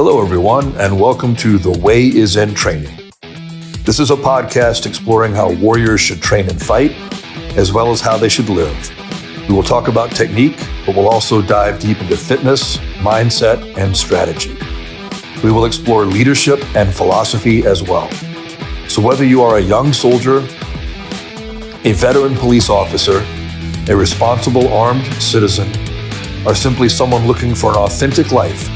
Hello, everyone, and welcome to The Way is in Training. This is a podcast exploring how warriors should train and fight, as well as how they should live. We will talk about technique, but we'll also dive deep into fitness, mindset, and strategy. We will explore leadership and philosophy as well. So whether you are a young soldier, a veteran police officer, a responsible armed citizen, or simply someone looking for an authentic life,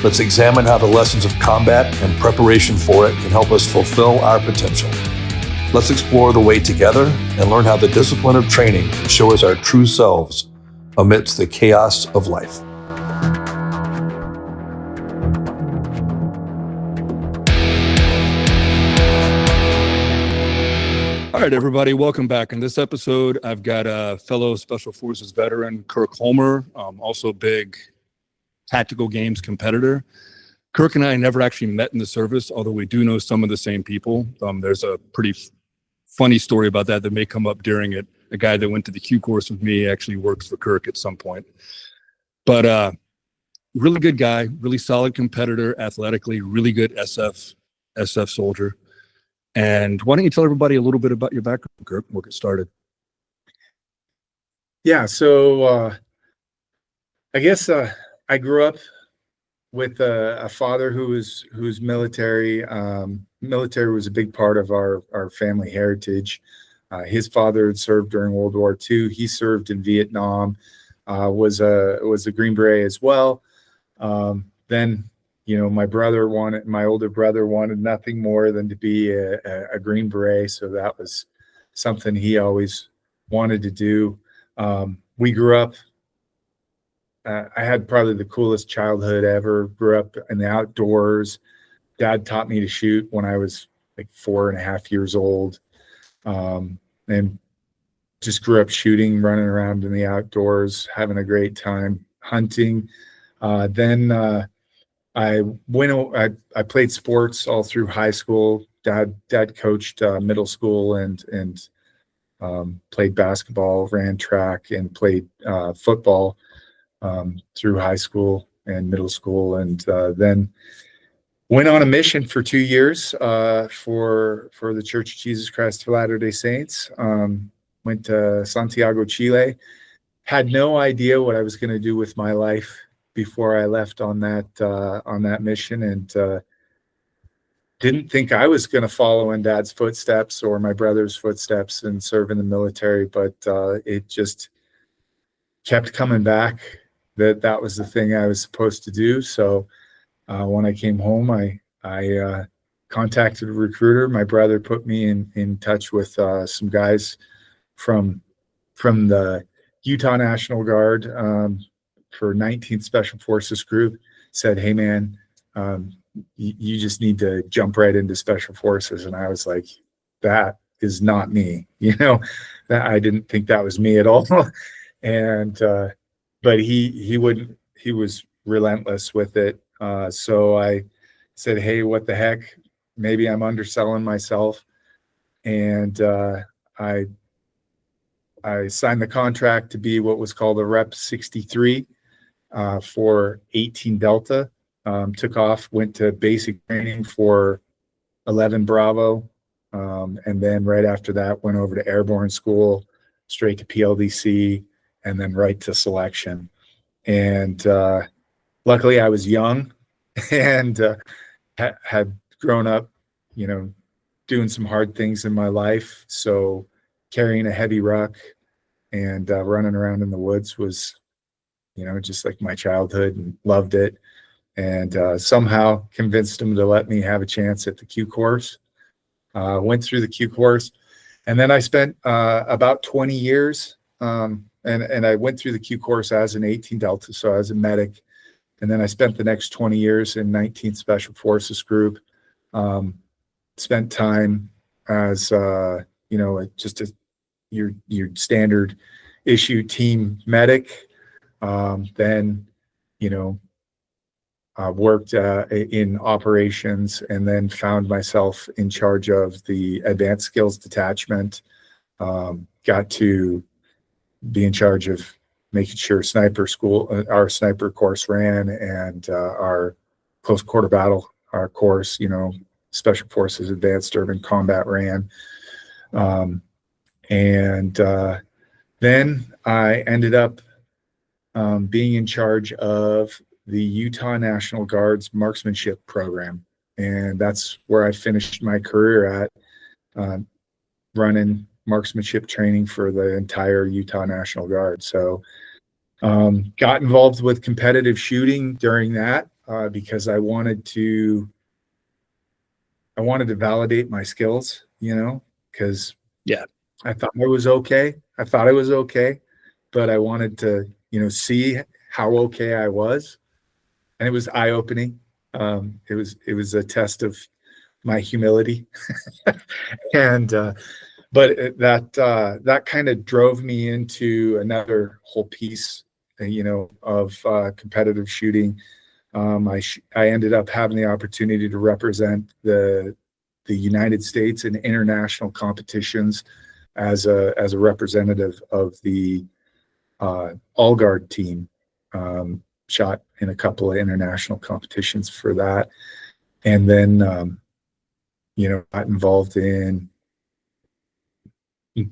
let's examine how the lessons of combat and preparation for it can help us fulfill our potential. Let's explore the way together and learn how the discipline of training can show us our true selves amidst the chaos of life. All right, everybody, welcome back. In this episode, I've got a fellow Special Forces veteran, Kirk Holmer, also a big tactical games competitor. Kirk and I never actually met in the service, although we do know some of the same people. There's a pretty funny story about that may come up during it. A guy that went to the Q course with me actually worked for Kirk at some point. But really good guy, really solid competitor, athletically, really good SF soldier. And why don't you tell everybody a little bit about your background, Kirk? We'll get started. Yeah, so I guess I grew up with a father who was military. Military was a big part of our family heritage. His father had served during World War II. He served in Vietnam, was a Green Beret as well. Then, my older brother wanted nothing more than to be a Green Beret. So that was something he always wanted to do. We grew up, I had probably the coolest childhood ever. Grew up in the outdoors. Dad taught me to shoot when I was like 4.5 years old. And just grew up shooting, running around in the outdoors, having a great time hunting. Then I played sports all through high school. Dad coached middle school and played basketball, ran track, and played football through high school and middle school, and then went on a mission for 2 years for the Church of Jesus Christ of Latter-day Saints. Went to Santiago, Chile. Had no idea what I was going to do with my life before I left on that mission, and didn't think I was going to follow in Dad's footsteps or my brother's footsteps and serve in the military, but it just kept coming back that was the thing I was supposed to do. So when I came home, I contacted a recruiter. My brother put me in touch with some guys from the Utah National Guard for 19th Special Forces Group. Said, hey man, you just need to jump right into Special Forces. And I was like, that is not me. That I didn't think that was me at all. And but he was relentless with it. So I said, hey, what the heck? Maybe I'm underselling myself. And I signed the contract to be what was called a Rep 63 for 18 Delta. Took off, went to basic training for 11 Bravo. And then right after that, went over to airborne school, straight to PLDC, and then right to selection. And luckily I was young and had grown up, doing some hard things in my life. So carrying a heavy ruck and running around in the woods was, just like my childhood, and loved it. And somehow convinced them to let me have a chance at the Q course. Went through the Q course, and then I spent about 20 years and I went through the Q course as an 18 Delta, so as a medic. And then I spent the next 20 years in 19th Special Forces Group. Spent time as, just your standard issue team medic. Then, worked in operations, and then found myself in charge of the Advanced Skills Detachment. Got to be in charge of making sure sniper school, our sniper course ran, and our close quarter battle course, Special Forces Advanced Urban Combat ran. Then I ended up being in charge of the Utah National Guard's marksmanship program. And that's where I finished my career at, running marksmanship training for the entire Utah National Guard. So got involved with competitive shooting during that because I wanted to validate my skills, because I thought I was okay. But I wanted to, see how okay I was. And it was eye-opening. It was a test of my humility. And but that kind of drove me into another whole piece, of competitive shooting. I ended up having the opportunity to represent the United States in international competitions as a representative of the All Guard team. Shot in a couple of international competitions for that, and then got involved in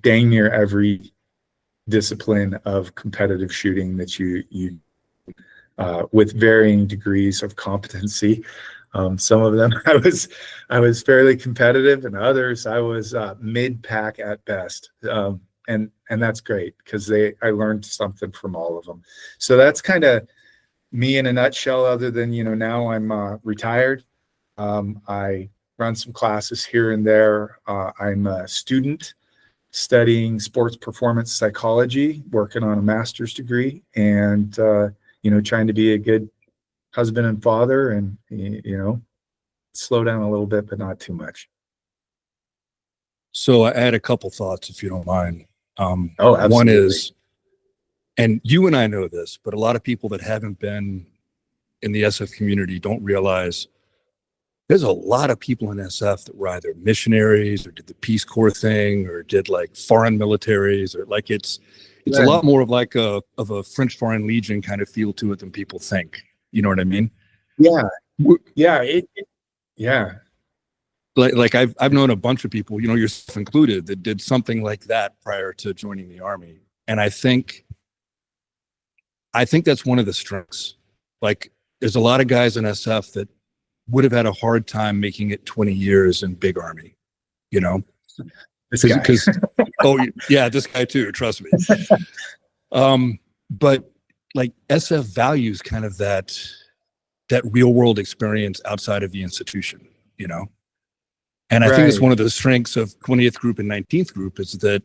dang near every discipline of competitive shooting that you with varying degrees of competency. Some of them I was fairly competitive, and others I was mid-pack at best. And that's great because I learned something from all of them. So that's kind of me in a nutshell, other than, now I'm retired. I run some classes here and there. I'm a student studying sports performance psychology, working on a master's degree, and, trying to be a good husband and father, and, slow down a little bit, but not too much. So I had a couple thoughts, if you don't mind. Absolutely. One is, and you and I know this, but a lot of people that haven't been in the SF community don't realize there's a lot of people in SF that were either missionaries or did the Peace Corps thing or did like foreign militaries, or like it's a lot more of like a French Foreign Legion kind of feel to it than people think. You know what I mean? Yeah. Yeah. Yeah. Like I've known a bunch of people, yourself included, that did something like that prior to joining the Army. And I think that's one of the strengths. Like there's a lot of guys in SF that would have had a hard time making it 20 years in big Army, This guy. Oh yeah, this guy too, trust me. But like SF values kind of that real world experience outside of the institution, And I think it's one of the strengths of 20th Group and 19th Group is that,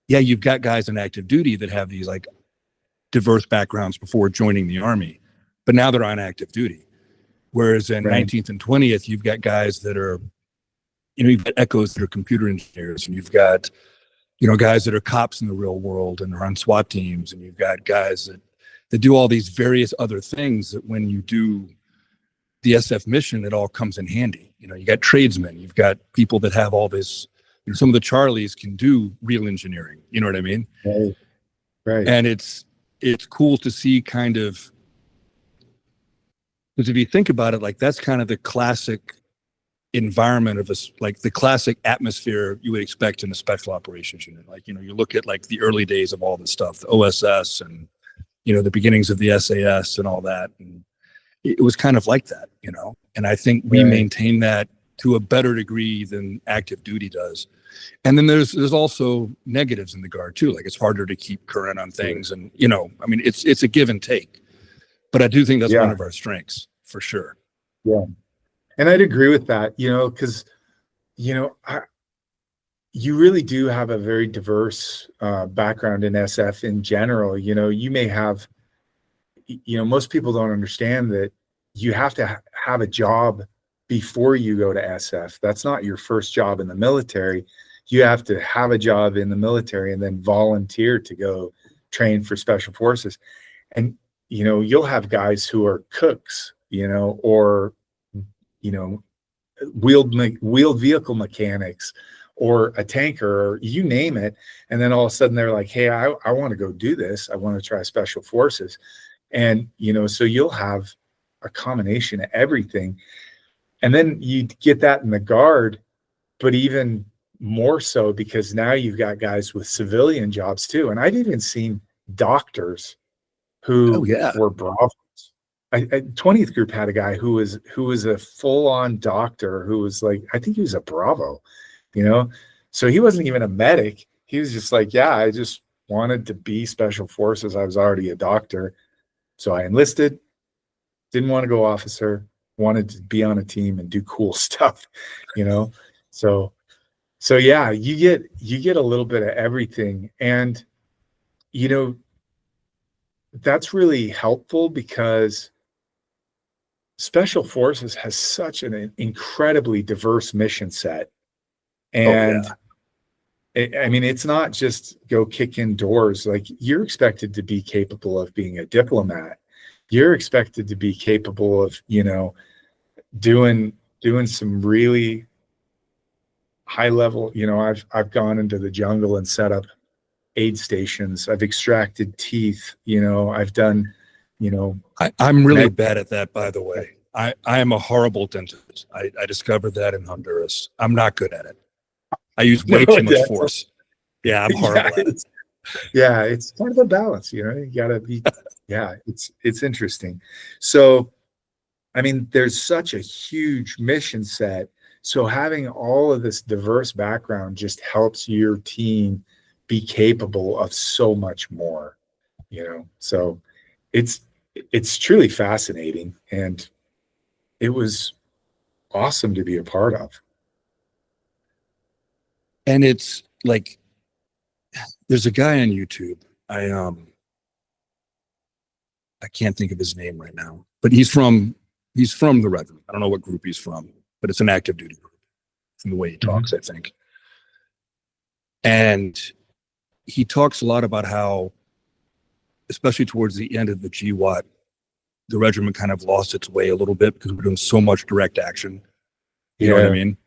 you've got guys in active duty that have these like diverse backgrounds before joining the Army, but now they're on active duty. Whereas in 19th and 20th, you've got guys that are, you've got echoes that are computer engineers, and you've got, guys that are cops in the real world and are on SWAT teams, and you've got guys that do all these various other things that when you do the SF mission, it all comes in handy. You got tradesmen, you've got people that have all this, some of the Charlies can do real engineering, you know what I mean? Right. And it's cool to see kind of, because if you think about it, like that's kind of the classic environment of like the classic atmosphere you would expect in a special operations unit. Like, you look at like the early days of all this stuff, the OSS and, the beginnings of the SAS and all that. And it was kind of like that, and I think we maintain that to a better degree than active duty does. And then there's also negatives in the Guard too. Like it's harder to keep current on things, and I mean it's a give and take. But I do think that's one of our strengths for sure. Yeah, and I'd agree with that. Because you really do have a very diverse background in SF in general. You may have, most people don't understand that you have to have a job before you go to SF. That's not your first job in the military. You have to have a job in the military and then volunteer to go train for special forces. And, you'll have guys who are cooks, or, wheeled vehicle mechanics, or a tanker, or you name it. And then all of a sudden they're like, hey, I want to go do this. I want to try special forces. And, so you'll have a combination of everything. And then you get that in the Guard, but even more so because now you've got guys with civilian jobs too. And I've even seen doctors Oh who yeah. were Bravos. 20th Group had a guy who was a full-on doctor who was like, I think he was a Bravo, you know? So he wasn't even a medic. He was just like, yeah, I just wanted to be Special Forces. I was already a doctor. So I enlisted, didn't want to go officer, wanted to be on a team and do cool stuff, you know? So yeah, you get a little bit of everything. And, you know, that's really helpful because Special Forces has such an incredibly diverse mission set. Oh And yeah. I mean, it's not just go kick in doors. Like, you're expected to be capable of being a diplomat. You're expected to be capable of, you know, doing some really high level, you know, I've gone into the jungle and set up aid stations. I've extracted teeth, you know, I've done, you know, I'm really med- bad at that, by the way. I am a horrible dentist. I discovered that in Honduras. I'm not good at it. I use no, way too much that's, force. Yeah, I'm yeah, horrible at it. it's kind of a balance, you know, you gotta be, yeah, it's interesting. So, I mean, there's such a huge mission set. So having all of this diverse background just helps your team be capable of so much more, you know. So it's it's truly fascinating, and it was awesome to be a part of. And it's like there's a guy on YouTube. I can't think of his name right now, but he's from the regiment. I don't know what group he's from, but it's an active duty group from the way he talks, I think. And he talks a lot about how, especially towards the end of the GWAT, the regiment kind of lost its way a little bit because we're doing so much direct action. You know what I Yeah, mean?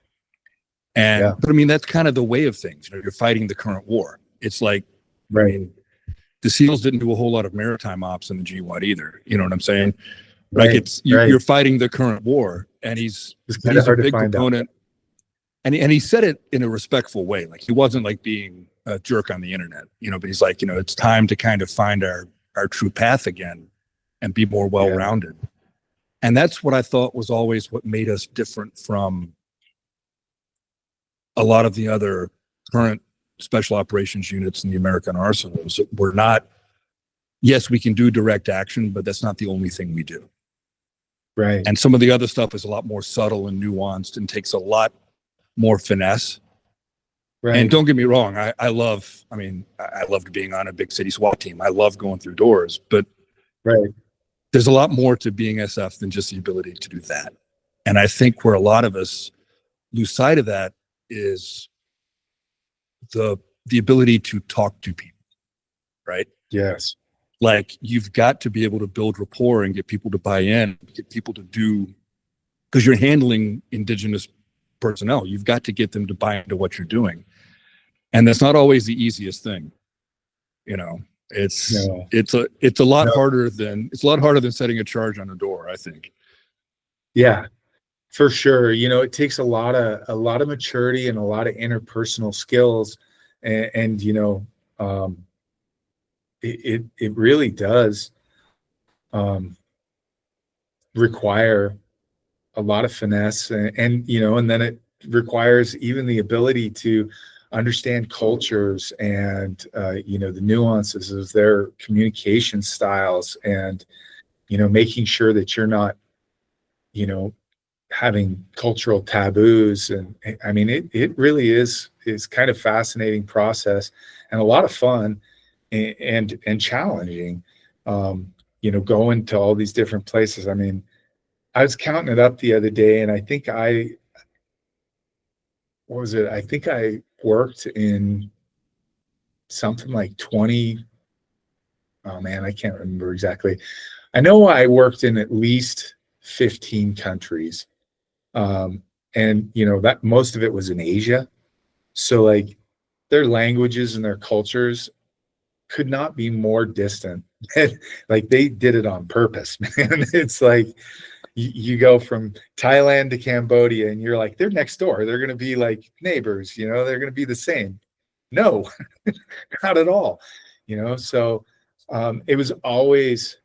And yeah, but I mean that's kind of the way of things. You know, you're fighting the current war. It's like, I right, mean, the SEALs didn't do a whole lot of maritime ops in the GWAT either. You know what I'm saying? Like right, right. you're fighting the current war, and he's It's but kind of he's a hard to big find out. proponent, and he said it in a respectful way. Like he wasn't like being a jerk on the internet, you know. But he's like, you know, it's time to kind of find our true path again, and be more well Yeah, rounded. And that's what I thought was always what made us different from a lot of the other current special operations units in the American arsenals. We're not, yes, we can do direct action, but that's not the only thing we do. right, And some of the other stuff is a lot more subtle and nuanced and takes a lot more finesse. And right, don't get me wrong, I loved being on a big city SWAT team. I love going through doors, but right. there's a lot more to being SF than just the ability to do that. And I think where a lot of us lose sight of that is the ability to talk to people, right? Yes, Like you've got to be able to build rapport and get people to buy in, get people to do, because you're handling indigenous personnel. You've got to get them to buy into what you're doing. And that's not always the easiest thing. You know, no, it's a lot no, harder than setting a charge on a door, I think. yeah. For sure. You know, it takes a lot of maturity and a lot of interpersonal skills. And you know, it really does um, require a lot of finesse and, you know, and then it requires even the ability to understand cultures and, you know, the nuances of their communication styles and, you know, making sure that you're not, you know, having cultural taboos. And I mean, it really is kind of fascinating process and a lot of fun and challenging. You know, going to all these different places. I mean, I was counting it up the other day, and I think what was it? I think I worked in something like 20. Oh man, I can't remember exactly. I know I worked in at least 15 countries. Um, and you know, that most of it was in Asia. So like their languages and their cultures could not be more distant. Like they did it on purpose, man. It's like you go from Thailand to Cambodia and you're like, they're next door. They're going to be like neighbors, you know, they're going to be the same. No, not at all, you know? So it was always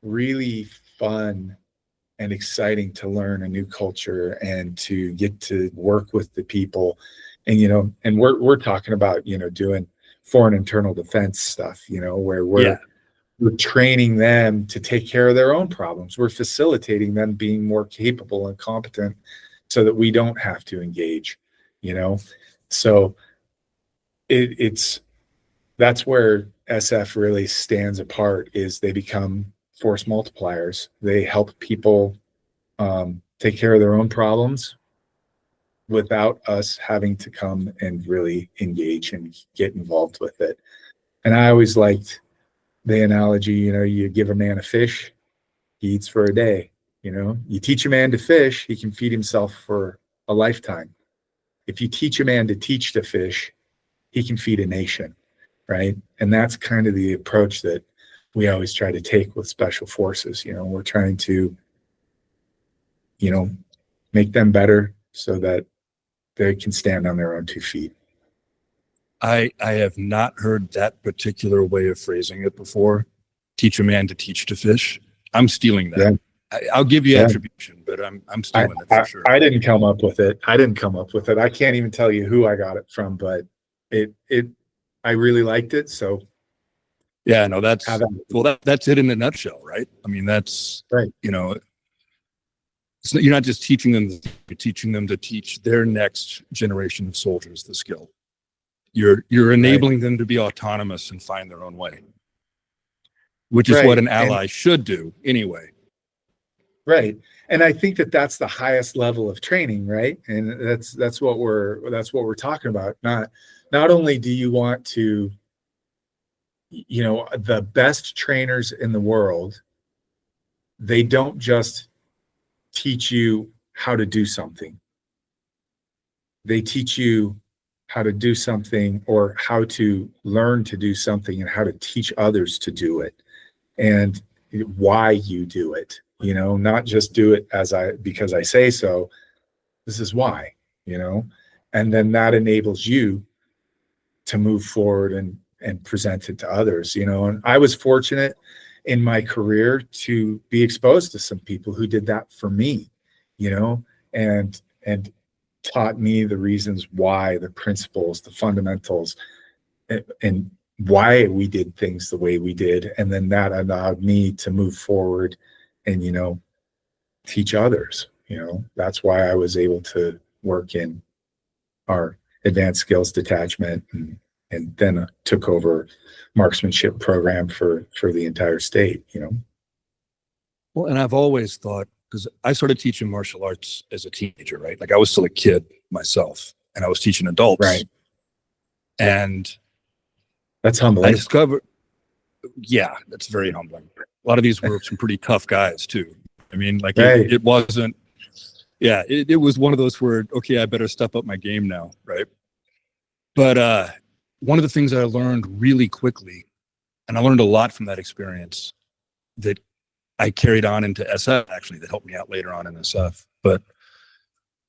really fun and exciting to learn a new culture and to get to work with the people. And, you know, and we're talking about, you know, doing foreign internal defense stuff, you know, where we're training them to take care of their own problems. We're facilitating them being more capable and competent so that we don't have to engage, you know? So that's where SF really stands apart, is they become force multipliers. They help people take care of their own problems without us having to come and really engage and get involved with it. And I always liked the analogy, you know, you give a man a fish, he eats for a day. You know, you teach a man to fish, he can feed himself for a lifetime. If you teach a man to teach to fish, he can feed a nation, right? And that's kind of the approach that we always try to take with special forces. You know, we're trying to, you know, make them better so that they can stand on their own 2 feet. I have not heard that particular way of phrasing it before. Teach a man to teach to fish. I'm stealing that. Yeah. I'll give you attribution, but I'm stealing it for sure. I didn't come up with it. I can't even tell you who I got it from, but I really liked it. So yeah, no, that's it in a nutshell, right? I mean, that's right. You know, you're not just teaching them, you're teaching them to teach their next generation of soldiers the skill. You're enabling them to be autonomous and find their own way, which is what an ally should do anyway. Right. And I think that that's the highest level of training, right? And that's what we're talking about. Not only do you want to, you know, the best trainers in the world, they don't just teach you how to do something. They teach you how to do something, or how to learn to do something, and how to teach others to do it, and why you do it. You know, not just do it because I say so. This is why, you know, and then that enables you to move forward and present it to others, you know. And I was fortunate in my career to be exposed to some people who did that for me, you know, and taught me the reasons why, the principles, the fundamentals, and why we did things the way we did. And then that allowed me to move forward and, you know, teach others. You know, that's why I was able to work in our advanced skills detachment, and then took over marksmanship program for the entire state, you know. Well, and I've always thought, because I started teaching martial arts as a teenager, right? Like I was still a kid myself, and I was teaching adults. Right. And that's humbling. I discovered, yeah, that's very humbling. A lot of these were some pretty tough guys too. I mean, like it wasn't, it was one of those where, okay, I better step up my game now, right? But one of the things that I learned really quickly, and I learned a lot from that experience that I carried on into SF, actually, that helped me out later on in SF. But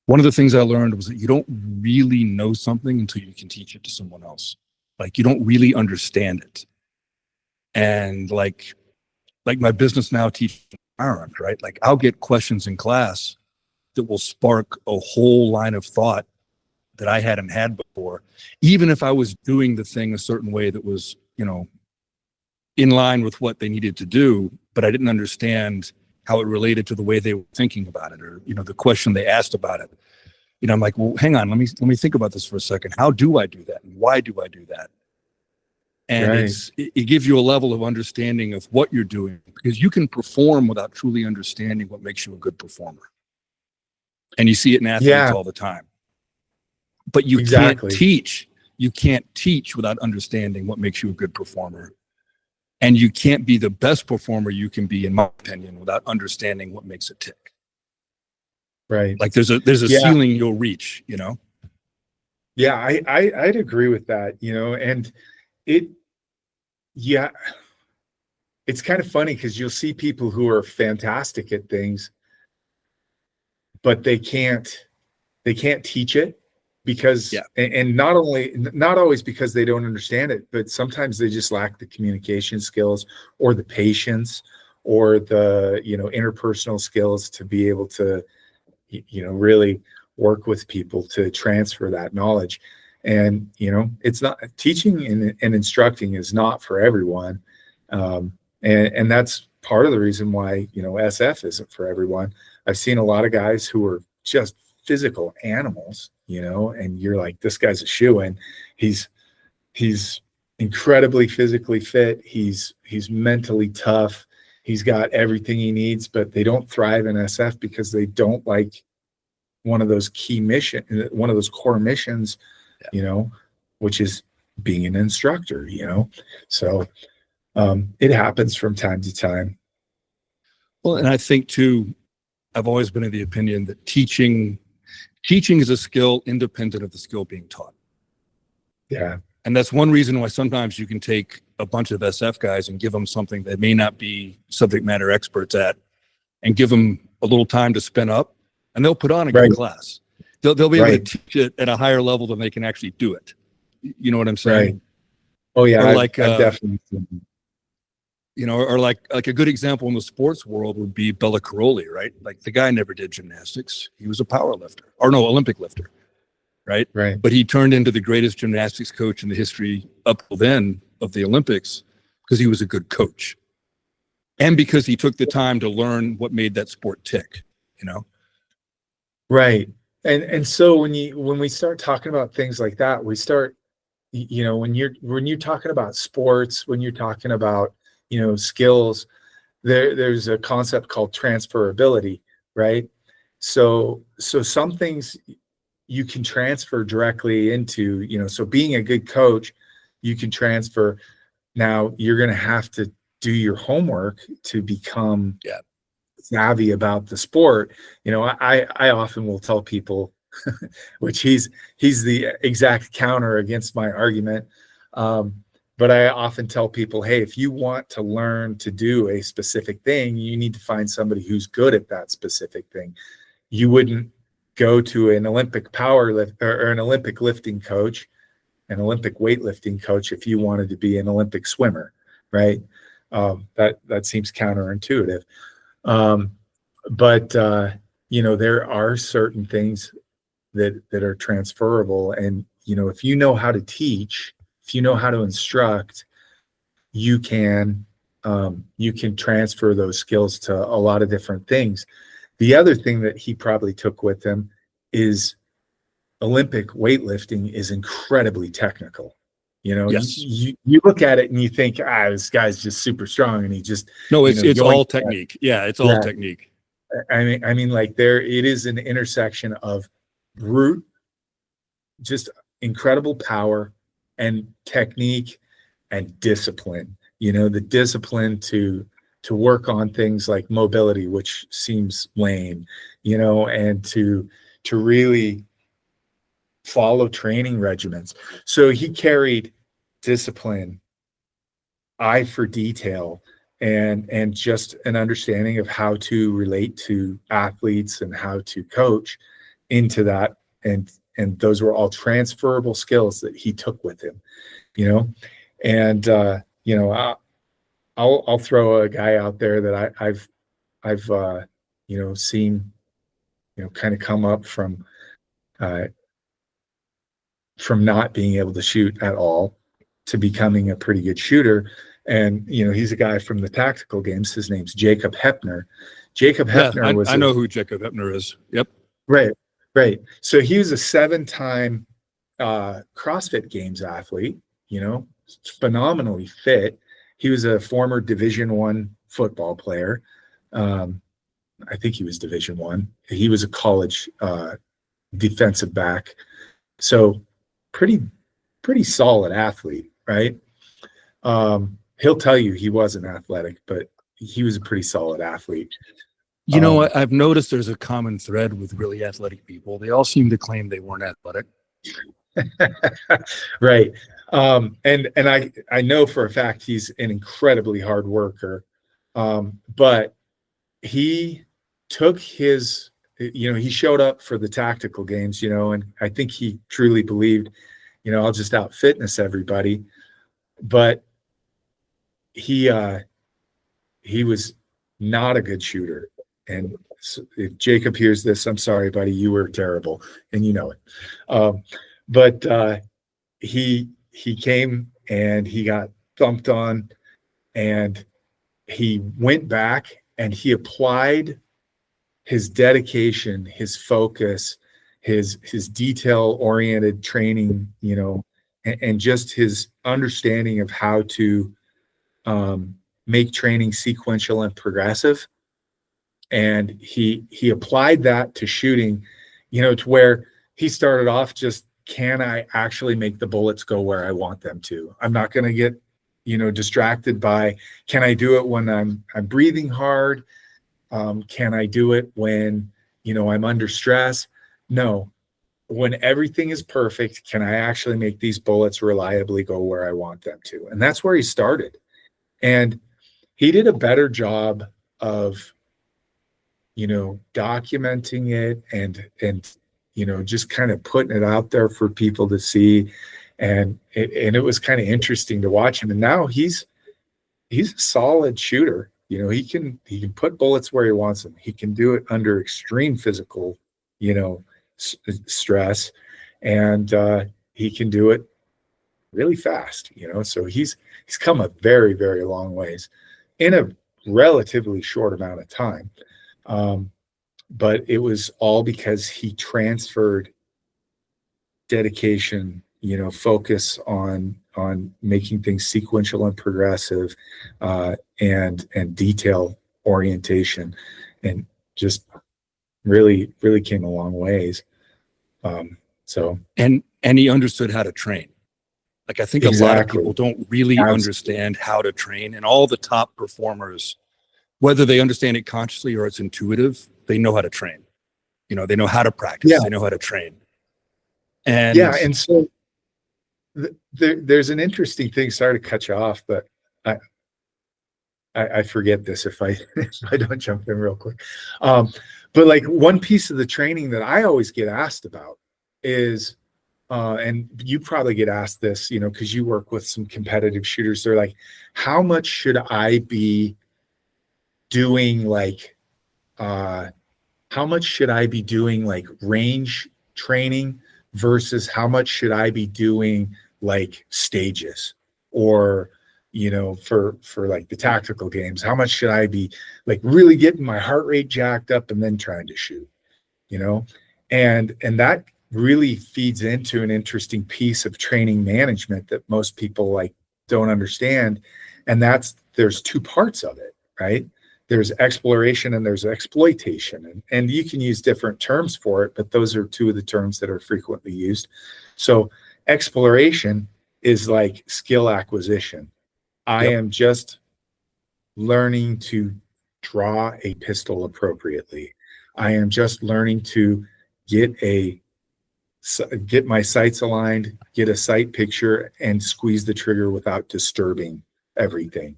one of the things I learned was that you don't really know something until you can teach it to someone else. Like you don't really understand it. And like my business now teaching firearms, right? Like I'll get questions in class that will spark a whole line of thought that I hadn't had before, even if I was doing the thing a certain way that was, you know, in line with what they needed to do, but I didn't understand how it related to the way they were thinking about it, or, you know, the question they asked about it. You know, I'm like, well, hang on, let me think about this for a second. How do I do that? And why do I do that? And it gives you a level of understanding of what you're doing, because you can perform without truly understanding what makes you a good performer. And you see it in athletes all the time. But you can't teach. You can't teach without understanding what makes you a good performer. And you can't be the best performer you can be, in my opinion, without understanding what makes it tick. Right. Like there's a ceiling you'll reach, you know? Yeah, I'd agree with that, you know, and Yeah, it's kind of funny because you'll see people who are fantastic at things, but they can't teach it because, Yeah. and not always because they don't understand it, but sometimes they just lack the communication skills or the patience or the, interpersonal skills to be able to, really work with people to transfer that knowledge. And, it's not, teaching and instructing is not for everyone. And that's part of the reason why, SF isn't for everyone. I've seen a lot of guys who are just physical animals, and you're like, this guy's a shoo-in. He's incredibly physically fit. He's mentally tough. He's got everything he needs, but they don't thrive in SF because they don't like one of those core missions, which is being an instructor, So it happens from time to time. Well, and I think too, I've always been of the opinion that teaching is a skill independent of the skill being taught. Yeah. And that's one reason why sometimes you can take a bunch of SF guys and give them something they may not be subject matter experts at and give them a little time to spin up, and they'll put on a good class. They'll be able to teach it at a higher level than they can actually do it. You know what I'm saying? Right. Oh yeah. Or I've definitely seen that. or like a good example in the sports world would be Bella Caroli, right? Like the guy never did gymnastics. He was a power lifter, or no, Olympic lifter, right? Right. But he turned into the greatest gymnastics coach in the history up till then of the Olympics because he was a good coach. And because he took the time to learn what made that sport tick, Right. And so when we start talking about things like that, we start, when you're talking about sports, when you're talking about, skills, there's a concept called transferability, right? So some things you can transfer directly into, so being a good coach, you can transfer. Now you're going to have to do your homework to become savvy about the sport. I often will tell people, which he's the exact counter against my argument. But I often tell people, hey, if you want to learn to do a specific thing, you need to find somebody who's good at that specific thing. You wouldn't go to an Olympic power lift or an Olympic lifting coach, an Olympic weightlifting coach, if you wanted to be an Olympic swimmer, right? That seems counterintuitive. But there are certain things that are transferable. And, if you know how to teach, if you know how to instruct, you can transfer those skills to a lot of different things. The other thing that he probably took with him is Olympic weightlifting is incredibly technical. Yes. You look at it and you think, this guy's just super strong, and he just it's all technique. Yeah, it's all technique. I mean, like it is an intersection of brute, just incredible power and technique and discipline. The discipline to work on things like mobility, which seems lame, and to really follow training regimens. So he carried discipline, eye for detail, and just an understanding of how to relate to athletes and how to coach into that. And those were all transferable skills that he took with him, and I'll throw a guy out there that I've seen, kind of come up from not being able to shoot at all to becoming a pretty good shooter. And, he's a guy from the tactical games. His name's Jacob Hepner. Jacob Hepner I know who Jacob Hepner is. Yep. Right. So he was a 7-time CrossFit Games athlete, phenomenally fit. He was a former Division I football player. I think he was Division I. He was a college defensive back. So pretty solid athlete, right? He'll tell you he wasn't athletic, but he was a pretty solid athlete. I've noticed there's a common thread with really athletic people. They all seem to claim they weren't athletic. Right. I know for a fact he's an incredibly hard worker. But he took his, he showed up for the tactical games, and I think he truly believed, I'll just out fitness everybody. But he was not a good shooter. And so if Jacob hears this, I'm sorry, buddy, you were terrible, and you know it. But he came and he got thumped on, and he went back and he applied his dedication, his focus, his detail-oriented training, and just his understanding of how to make training sequential and progressive. And he applied that to shooting, to where he started off just, can I actually make the bullets go where I want them to? I'm not going to get, distracted by, can I do it when I'm breathing hard? Can I do it when, I'm under stress? No. When everything is perfect, can I actually make these bullets reliably go where I want them to? And that's where he started. And he did a better job of, documenting it and just kind of putting it out there for people to see. And it was kind of interesting to watch him. And now he's a solid shooter. He can put bullets where he wants them. He can do it under extreme physical, stress, and he can do it really fast. So he's come a very, very long ways in a relatively short amount of time. But it was all because he transferred dedication, focus on making things sequential and progressive, and detail orientation, and just really, really came a long ways. And he understood how to train. Like, I think a lot of people don't really understand how to train, and all the top performers, whether they understand it consciously or it's intuitive, they know how to train. They know how to practice. They know how to train. And so there's an interesting thing. Sorry to cut you off, but I forget this if I don't jump in real quick. But like, one piece of the training that I always get asked about is, and you probably get asked this, because you work with some competitive shooters. They're like, how much should I be doing, like, how much should I be doing like range training versus how much should I be doing like stages, or, for like the tactical games, how much should I be like really getting my heart rate jacked up and then trying to shoot, and that really feeds into an interesting piece of training management that most people like don't understand. And there's two parts of it, right? There's exploration and there's exploitation. And you can use different terms for it, but those are two of the terms that are frequently used. So exploration is like skill acquisition. I am just learning to draw a pistol appropriately. I am just learning to get my sights aligned, get a sight picture, and squeeze the trigger without disturbing everything,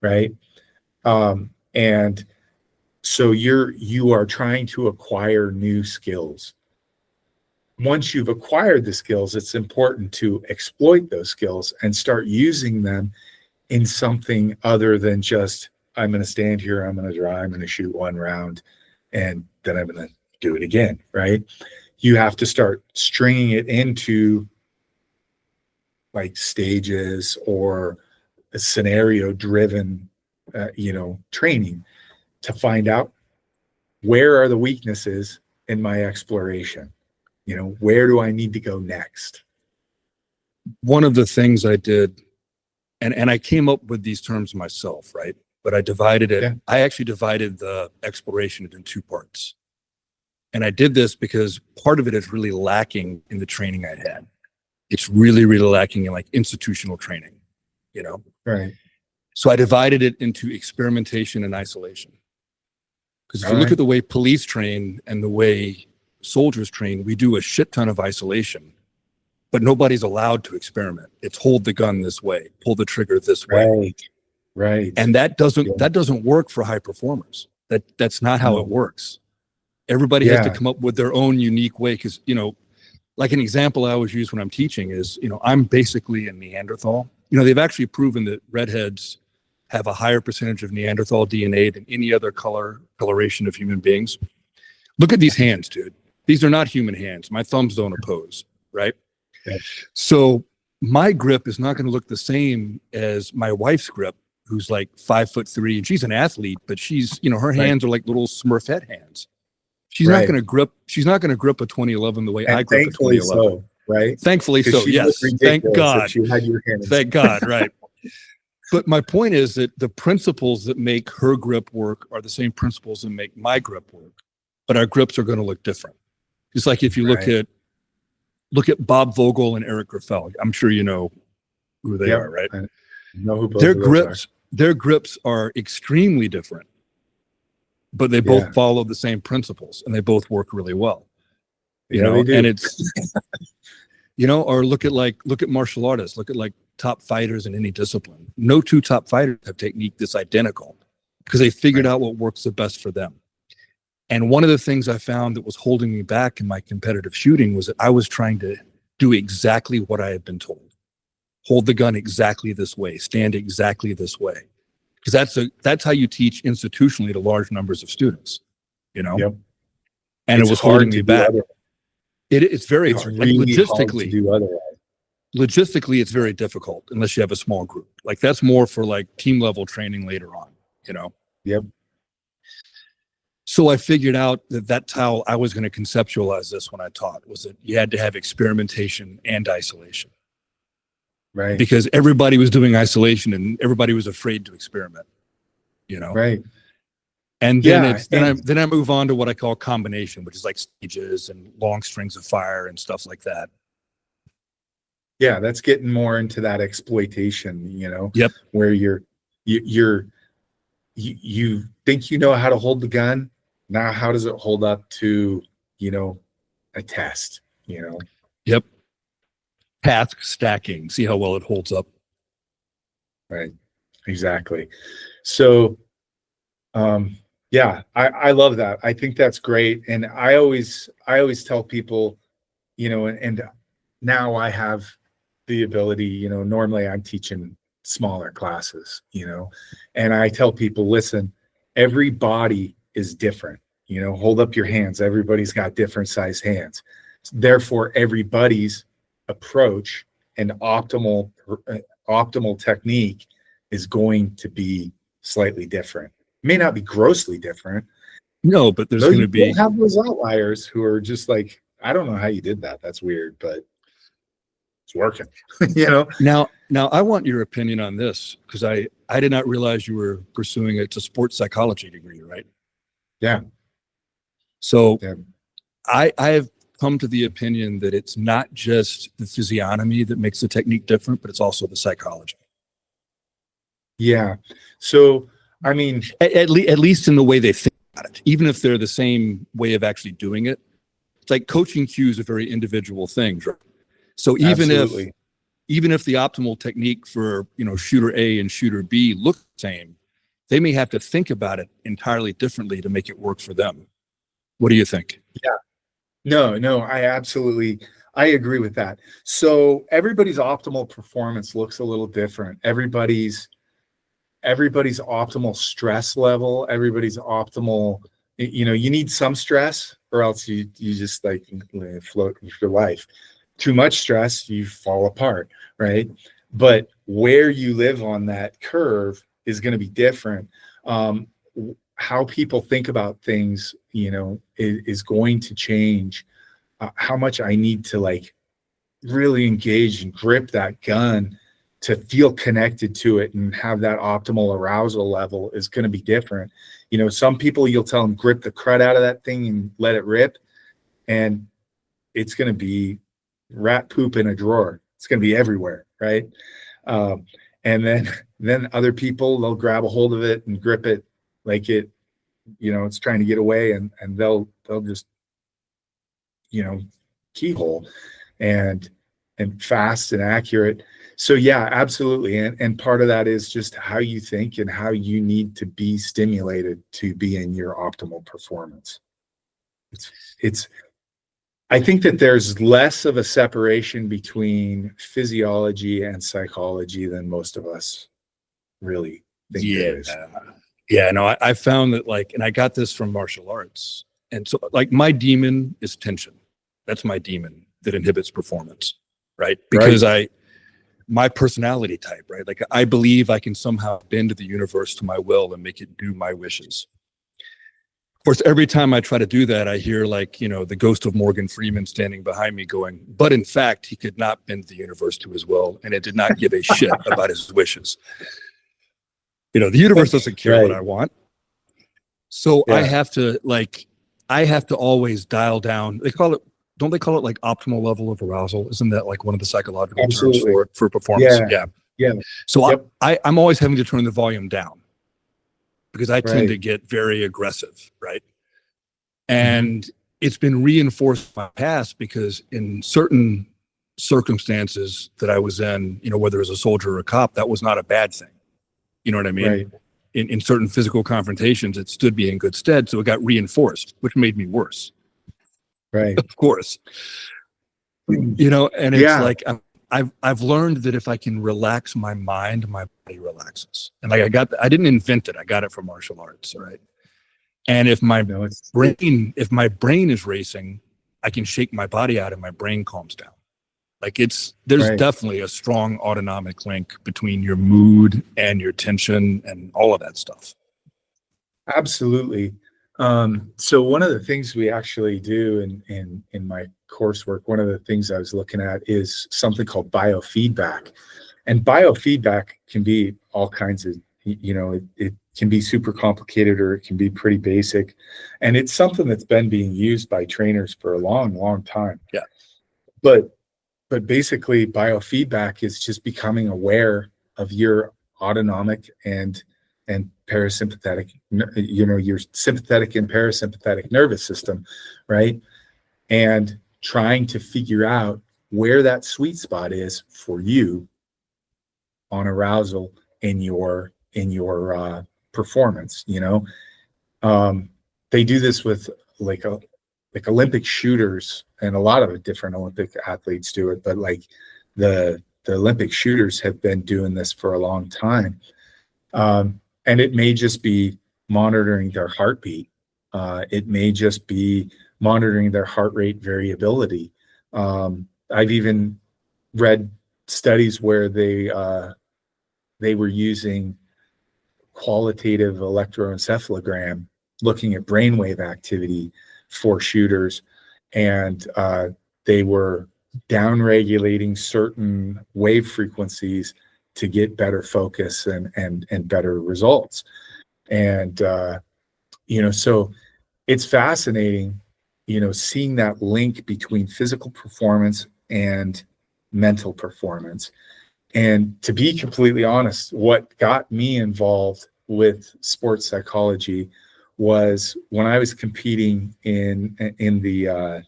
right? And so you are trying to acquire new skills. Once you've acquired the skills, it's important to exploit those skills and start using them in something other than just, I'm going to stand here, I'm going to draw, I'm going to shoot one round, and then I'm going to do it again, right? You have to start stringing it into like stages or a scenario-driven, training to find out, where are the weaknesses in my exploration? Where do I need to go next? One of the things I did, and I came up with these terms myself, right? But I divided it. Yeah. I actually divided the exploration into two parts. And I did this because part of it is really lacking in the training I had. It's really, really lacking in like institutional training, Right. So I divided it into experimentation and isolation. Because if you look at the way police train and the way soldiers train, we do a shit ton of isolation but nobody's allowed to experiment. It's hold the gun this way, pull the trigger this way. Right. And that doesn't work for high performers. That's not how it works. Everybody has to come up with their own unique way. Cause like an example I always use when I'm teaching is, I'm basically a Neanderthal. They've actually proven that redheads have a higher percentage of Neanderthal DNA than any other coloration of human beings. Look at these hands, dude. These are not human hands. My thumbs don't oppose, right? Yes. So my grip is not going to look the same as my wife's grip, who's like 5'3", and she's an athlete, but she's, her hands are like little Smurf head hands. She's not going to grip a 2011 the way I grip a 2011. So, right? Thankfully so, yes. Thank God. You had your hands. Thank God, right. But my point is that the principles that make her grip work are the same principles that make my grip work, but our grips are going to look different. It's like if you look at Bob Vogel and Eric Greffel. I'm sure you know who they are, right? I know who both of those are. Their grips are extremely different, but they both follow the same principles and they both work really well. You know, and it's or look at martial artists, look at like top fighters in any discipline. No two top fighters have technique that's identical because they figured out what works the best for them. And one of the things I found that was holding me back in my competitive shooting was that I was trying to do exactly what I had been told. Hold the gun exactly this way, stand exactly this way. Because that's how you teach institutionally to large numbers of students, And it was holding me back. It's very hard. Like logistically, logistically, it's very difficult unless you have a small group. Like that's more for like team level training later on, Yep. So I figured out that that's how I was going to conceptualize this when I taught, was that you had to have experimentation and isolation. Right. Because everybody was doing isolation and everybody was afraid to experiment, Right. And then then I move on to what I call combination, which is like stages and long strings of fire and stuff like that. Yeah, that's getting more into that exploitation, Yep. Where you think you know how to hold the gun. Now, how does it hold up to, a test, Yep. Task stacking, see how well it holds up. Right. Exactly. So, I love that. I think that's great. And I always tell people, and now I have the ability, normally I'm teaching smaller classes, and I tell people, listen, every body is different, hold up your hands. Everybody's got different size hands. Therefore, everybody's approach and optimal technique is going to be slightly different. It may not be grossly different. No, but there's going to be have those outliers who are just like, I don't know how you did that. That's weird, but it's working. Now I want your opinion on this because I did not realize you were pursuing a sports psychology degree, right? Yeah. So I have come to the opinion that it's not just the physiognomy that makes the technique different, but it's also the psychology. Yeah. So, I mean, at least in the way they think about it, even if they're the same way of actually doing it, it's like coaching cues are very individual things, right? So even if the optimal technique for, shooter A and shooter B look the same, they may have to think about it entirely differently to make it work for them. What do you think? Yeah. No, I agree with that. So everybody's optimal performance looks a little different. Everybody's optimal stress level, everybody's optimal, you need some stress or else you just like float with your life. Too much stress, you fall apart, right? But where you live on that curve is going to be different. How people think about things, is going to change. How much I need to like really engage and grip that gun to feel connected to it and have that optimal arousal level is going to be different. Some people you'll tell them grip the crud out of that thing and let it rip, and it's going to be rat poop in a drawer. It's going to be everywhere, right? And then other people, they'll grab a hold of it and grip it like it, it's trying to get away, and they'll just, keyhole. And and fast and accurate. So yeah, absolutely. And part of that is just how you think and how you need to be stimulated to be in your optimal performance. It's I think that there's less of a separation between physiology and psychology than most of us really think there is. Yeah, no, I found that, like, and I got this from martial arts. And so, like, my demon is tension. That's my demon that inhibits performance, right? Because my personality type, right? Like, I believe I can somehow bend the universe to my will and make it do my wishes. Of course, every time I try to do that, I hear, like, you know, the ghost of Morgan Freeman standing behind me going, but in fact, he could not bend the universe to his will, and it did not give a shit about his wishes. You know, the universe doesn't care what I want. So I have to always dial down. Don't they call it like optimal level of arousal? Isn't that like one of the psychological terms for performance? Yeah. So I'm always having to turn the volume down because I tend to get very aggressive, right? And it's been reinforced in my past because in certain circumstances that I was in, you know, whether as a soldier or a cop, that was not a bad thing. You know what I mean? Right. In certain physical confrontations, it stood me in good stead. So it got reinforced, which made me worse. Right. Of course. You know, and it's like, I've learned that if I can relax my mind, my body relaxes. And like, I didn't invent it. I got it from martial arts. All right. And if my brain is racing, I can shake my body out and my brain calms down. Like there's definitely a strong autonomic link between your mood and your tension and all of that stuff. Absolutely. So one of the things we actually do in my coursework, one of the things I was looking at is something called biofeedback. And biofeedback can be all kinds of, you know, it can be super complicated or it can be pretty basic. And it's something that's been being used by trainers for a long, long time. Yeah. But basically biofeedback is just becoming aware of your autonomic and parasympathetic, you know, your sympathetic and parasympathetic nervous system, right? And trying to figure out where that sweet spot is for you on arousal in your performance, you know. They do this with like Olympic shooters, and a lot of different Olympic athletes do it, but like the Olympic shooters have been doing this for a long time. And it may just be monitoring their heartbeat. It may just be monitoring their heart rate variability. I've even read studies where they were using qualitative electroencephalogram, looking at brainwave activity for shooters, and they were downregulating certain wave frequencies to get better focus and better results. And you know, so it's fascinating, you know, seeing that link between physical performance and mental performance. And to be completely honest, what got me involved with sports psychology was when I was competing in the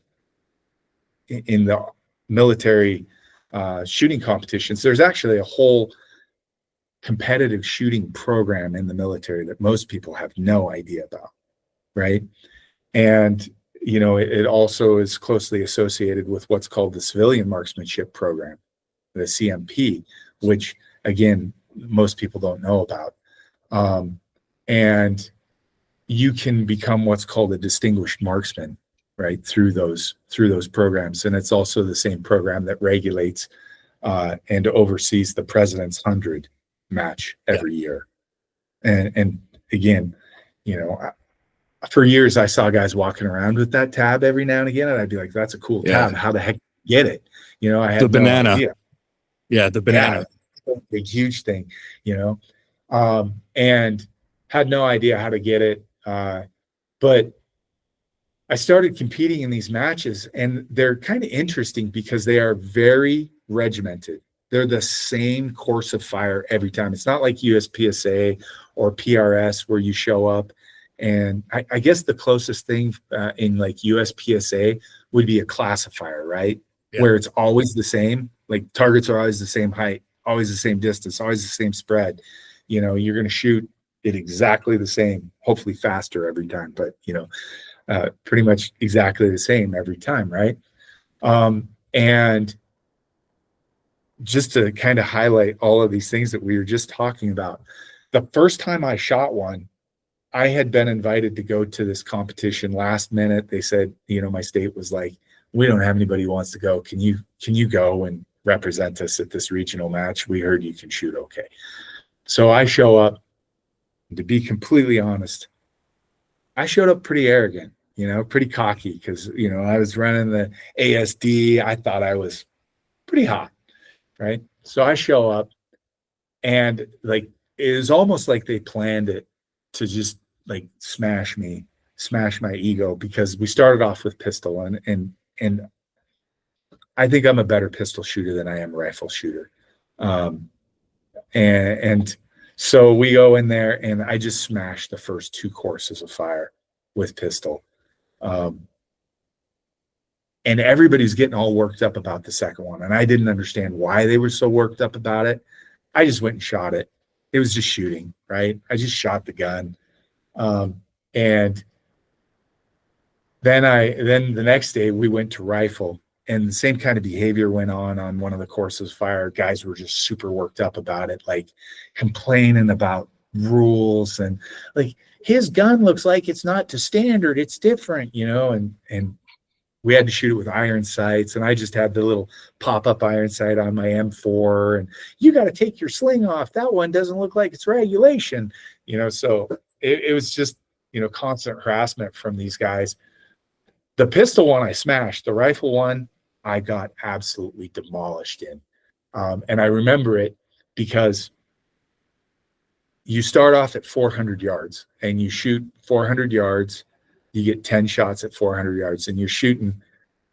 military shooting competitions. There's actually a whole competitive shooting program in the military that most people have no idea about, right? And you know, it also is closely associated with what's called the civilian marksmanship program, the CMP, which again most people don't know about. And you can become what's called a distinguished marksman, right, through those programs. And it's also the same program that regulates and oversees the President's 100 match every year. And again, you know, for years I saw guys walking around with that tab every now and again, and I'd be like, "That's a cool tab. How the heck did you get it?" You know, I had no idea. Yeah, the banana. Yeah, a huge thing, you know, and had no idea how to get it. But I started competing in these matches, and they're kind of interesting because they are very regimented. They're the same course of fire every time. It's not like USPSA or PRS where you show up. And I guess the closest thing in like USPSA would be a classifier, right? Yeah. Where it's always the same, Like targets are always the same height, always the same distance, always the same spread. You're going to shoot it exactly the same, hopefully faster every time, but pretty much exactly the same every time, right? And just to kind of highlight all of these things that we were just talking about, the first time I shot one, I had been invited to go to this competition last minute. They said, my state was like, we don't have anybody who wants to go. Can you go and represent us at this regional match? We heard you can shoot okay. So I show up. To be completely honest, I showed up pretty arrogant, pretty cocky, because, I was running the ASD. I thought I was pretty hot, right? So I show up, and like, it was almost like they planned it to just like smash my ego, because we started off with pistol, and I think I'm a better pistol shooter than I am a rifle shooter. And so we go in there, and I just smashed the first 2 courses of fire with pistol. And everybody's getting all worked up about the second one. And I didn't understand why they were so worked up about it. I just went and shot it. It was just shooting, right? I just shot the gun. And then the next day we went to rifle, and the same kind of behavior went on one of the courses of fire. Guys were just super worked up about it, like complaining about rules, and like, his gun looks like it's not to standard, it's different, and we had to shoot it with iron sights, and I just had the little pop-up iron sight on my M4, and you got to take your sling off. That one doesn't look like it's regulation, so it was just, constant harassment from these guys. The pistol one I smashed. The rifle one I got absolutely demolished in. And I remember it because you start off at 400 yards and you shoot 400 yards. You get 10 shots at 400 yards, and you're shooting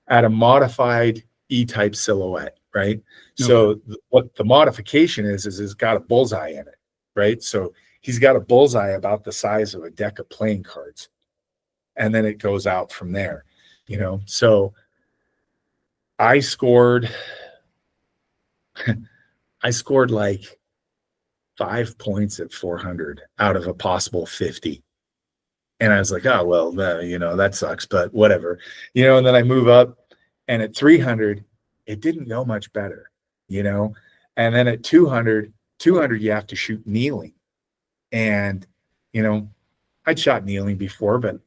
at a modified E-type silhouette, right? Okay. So what the modification is it's got a bullseye in it, right? So he's got a bullseye about the size of a deck of playing cards. And then it goes out from there, So I scored like 5 points at 400 out of a possible 50. And I was like, oh, well, that sucks, but whatever, and then I move up, and at 300, it didn't go much better, and then at 200, you have to shoot kneeling. And, I'd shot kneeling before, but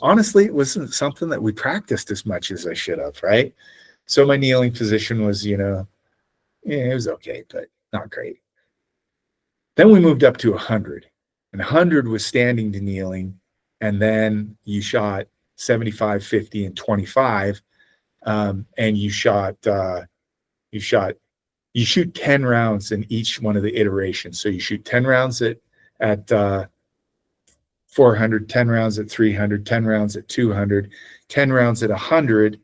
honestly, it wasn't something that we practiced as much as I should have. Right. So my kneeling position was, it was okay, but not great. Then we moved up to 100, and 100 was standing to kneeling. And then you shot 75, 50, and 25. And you shoot 10 rounds in each one of the iterations. So you shoot 10 rounds at 400, 10 rounds at 300, 10 rounds at 200, 10 rounds at 100,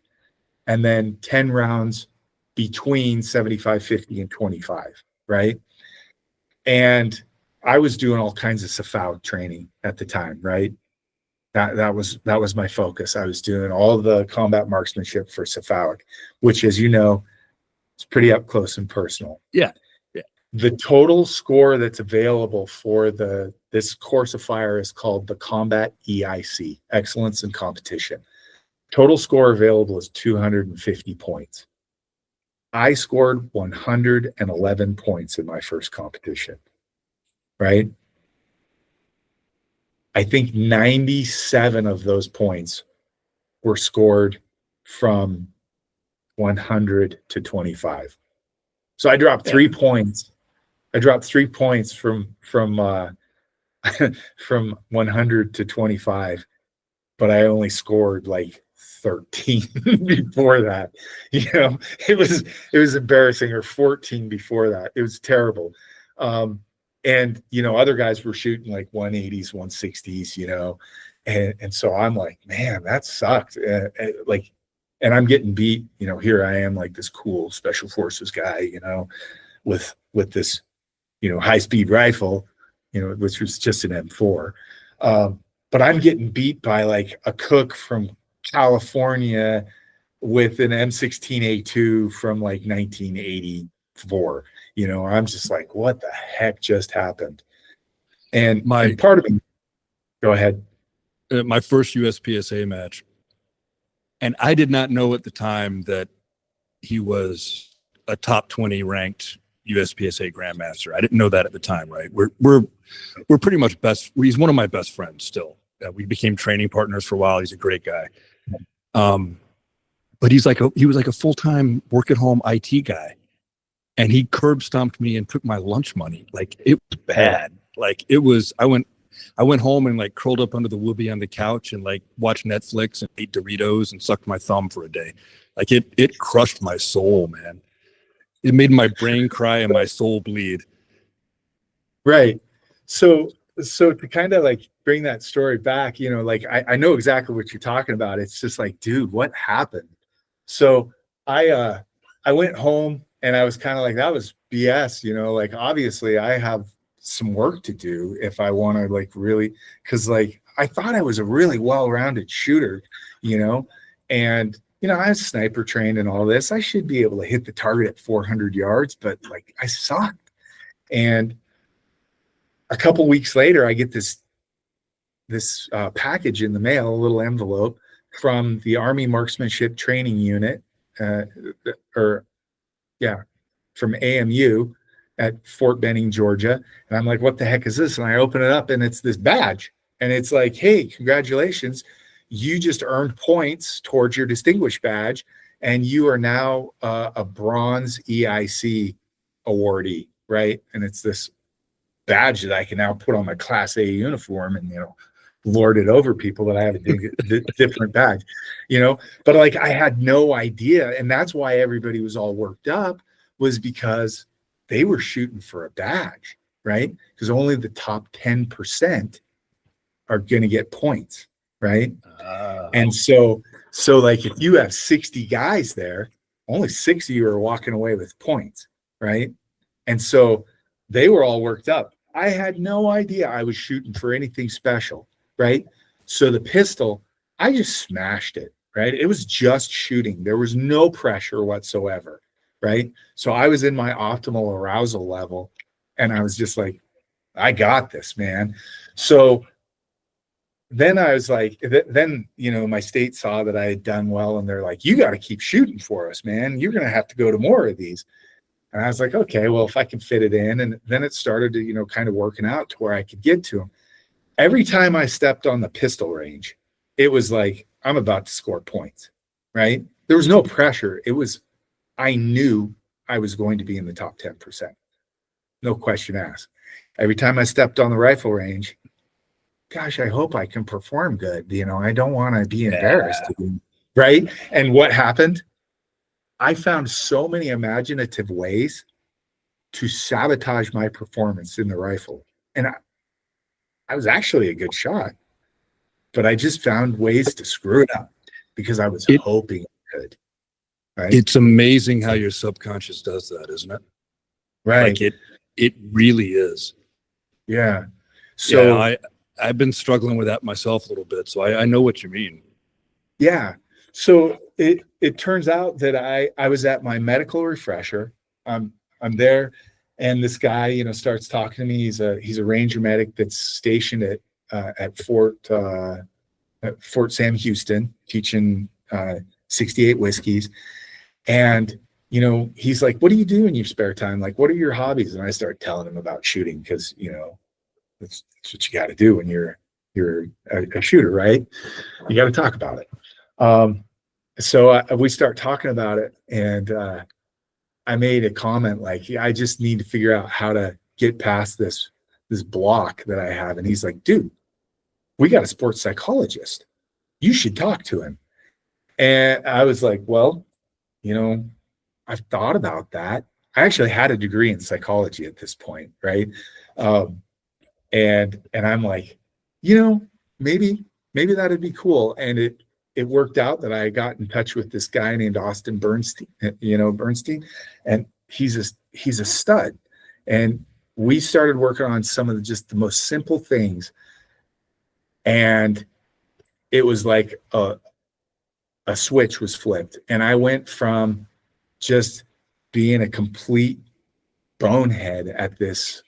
and then 10 rounds between 75, 50, and 25, right? And I was doing all kinds of Psychologist training at the time, right? That was my focus. I was doing all the combat marksmanship for Psychologist, which, as you know, it's pretty up close and personal. Yeah. The total score that's available for this course of fire is called the Combat EIC, Excellence in Competition. Total score available is 250 points. I scored 111 points in my first competition, right? I think 97 of those points were scored from 100 to 25. So I dropped 3 points. I dropped 3 points from 100 to 25, but I only scored like 13 before that. It was embarrassing, or 14 before that. It was terrible. And other guys were shooting like 180s, 160s, and so I'm like, man, that sucked. And I'm getting beat, here I am, like this cool special forces guy, with this, high speed rifle, which was just an M4. But I'm getting beat by like a cook from California with an M16A2 from like 1984. I'm just like, what the heck just happened? And part of me, go ahead. My first USPSA match. And I did not know at the time that he was a top 20 ranked USPSA grandmaster. I didn't know that at the time, right? We're pretty much he's one of my best friends still. We became training partners for a while. He's a great guy. But he was like a full-time work at home IT guy. And he curb stomped me and took my lunch money. Like, it was bad. Like, it was, I went home and like curled up under the whoopee on the couch and like watched Netflix and ate Doritos and sucked my thumb for a day. Like, it crushed my soul, man. It made my brain cry and my soul bleed. Right. So to kind of like bring that story back, like I know exactly what you're talking about. It's just like, dude, what happened? So I went home and I was kind of like, that was BS, like, obviously I have some work to do if I want to like really, because like I thought I was a really well-rounded shooter, and I was sniper trained and all this. I should be able to hit the target at 400 yards, but like I sucked. And a couple weeks later, I get this package in the mail, a little envelope from the Army Marksmanship Training Unit, from AMU at Fort Benning, Georgia. And I'm like, what the heck is this? And I open it up and it's this badge. And it's like, hey, congratulations. You just earned points towards your distinguished badge. And you are now a bronze EIC awardee, right? And it's this badge that I can now put on my Class A uniform and, lord it over people that I have a different badge, but like I had no idea. And that's why everybody was all worked up, was because they were shooting for a badge, right? Because only the top 10% are going to get points, right? And so like if you have 60 guys there, only 6 of you are walking away with points, right? And so they were all worked up. I had no idea I was shooting for anything special, right? So the pistol, I just smashed it, right? It was just shooting. There was no pressure whatsoever, right? So I was in my optimal arousal level and I was just like, I got this, man. So then I was like, my state saw that I had done well and they're like, you got to keep shooting for us, man. You're going to have to go to more of these. And I was like, okay, well, if I can fit it in. And then it started to, kind of working out to where I could get to them. Every time I stepped on the pistol range, it was like, I'm about to score points, right? There was no pressure. I knew I was going to be in the top 10%. No question asked. Every time I stepped on the rifle range, gosh, I hope I can perform good. I don't want to be embarrassed, right? And what happened? I found so many imaginative ways to sabotage my performance in the rifle. And I was actually a good shot, but I just found ways to screw it up because I was hoping I could. Right? It's amazing how your subconscious does that, isn't it? Right. Like it really is. Yeah. So I've been struggling with that myself a little bit. So I know what you mean. Yeah. So it turns out that I was at my medical refresher. I'm there, and this guy, starts talking to me. He's a Ranger medic that's stationed at Fort Sam Houston, teaching 68 whiskeys. And he's like, "What do you do in your spare time? Like, what are your hobbies?" And I started telling him about shooting because that's what you got to do when you're a shooter, right? You got to talk about it. So we start talking about it, and I made a comment like, I just need to figure out how to get past this block that I have. And he's like, dude, we got a sports psychologist. You should talk to him. And I was like, well, I've thought about that. I actually had a degree in psychology at this point, right? And I'm like, maybe that'd be cool. And it worked out that I got in touch with this guy named Austin Bernstein, and he's a stud. And we started working on some of just the most simple things. And it was like a a switch was flipped, and I went from just being a complete bonehead at this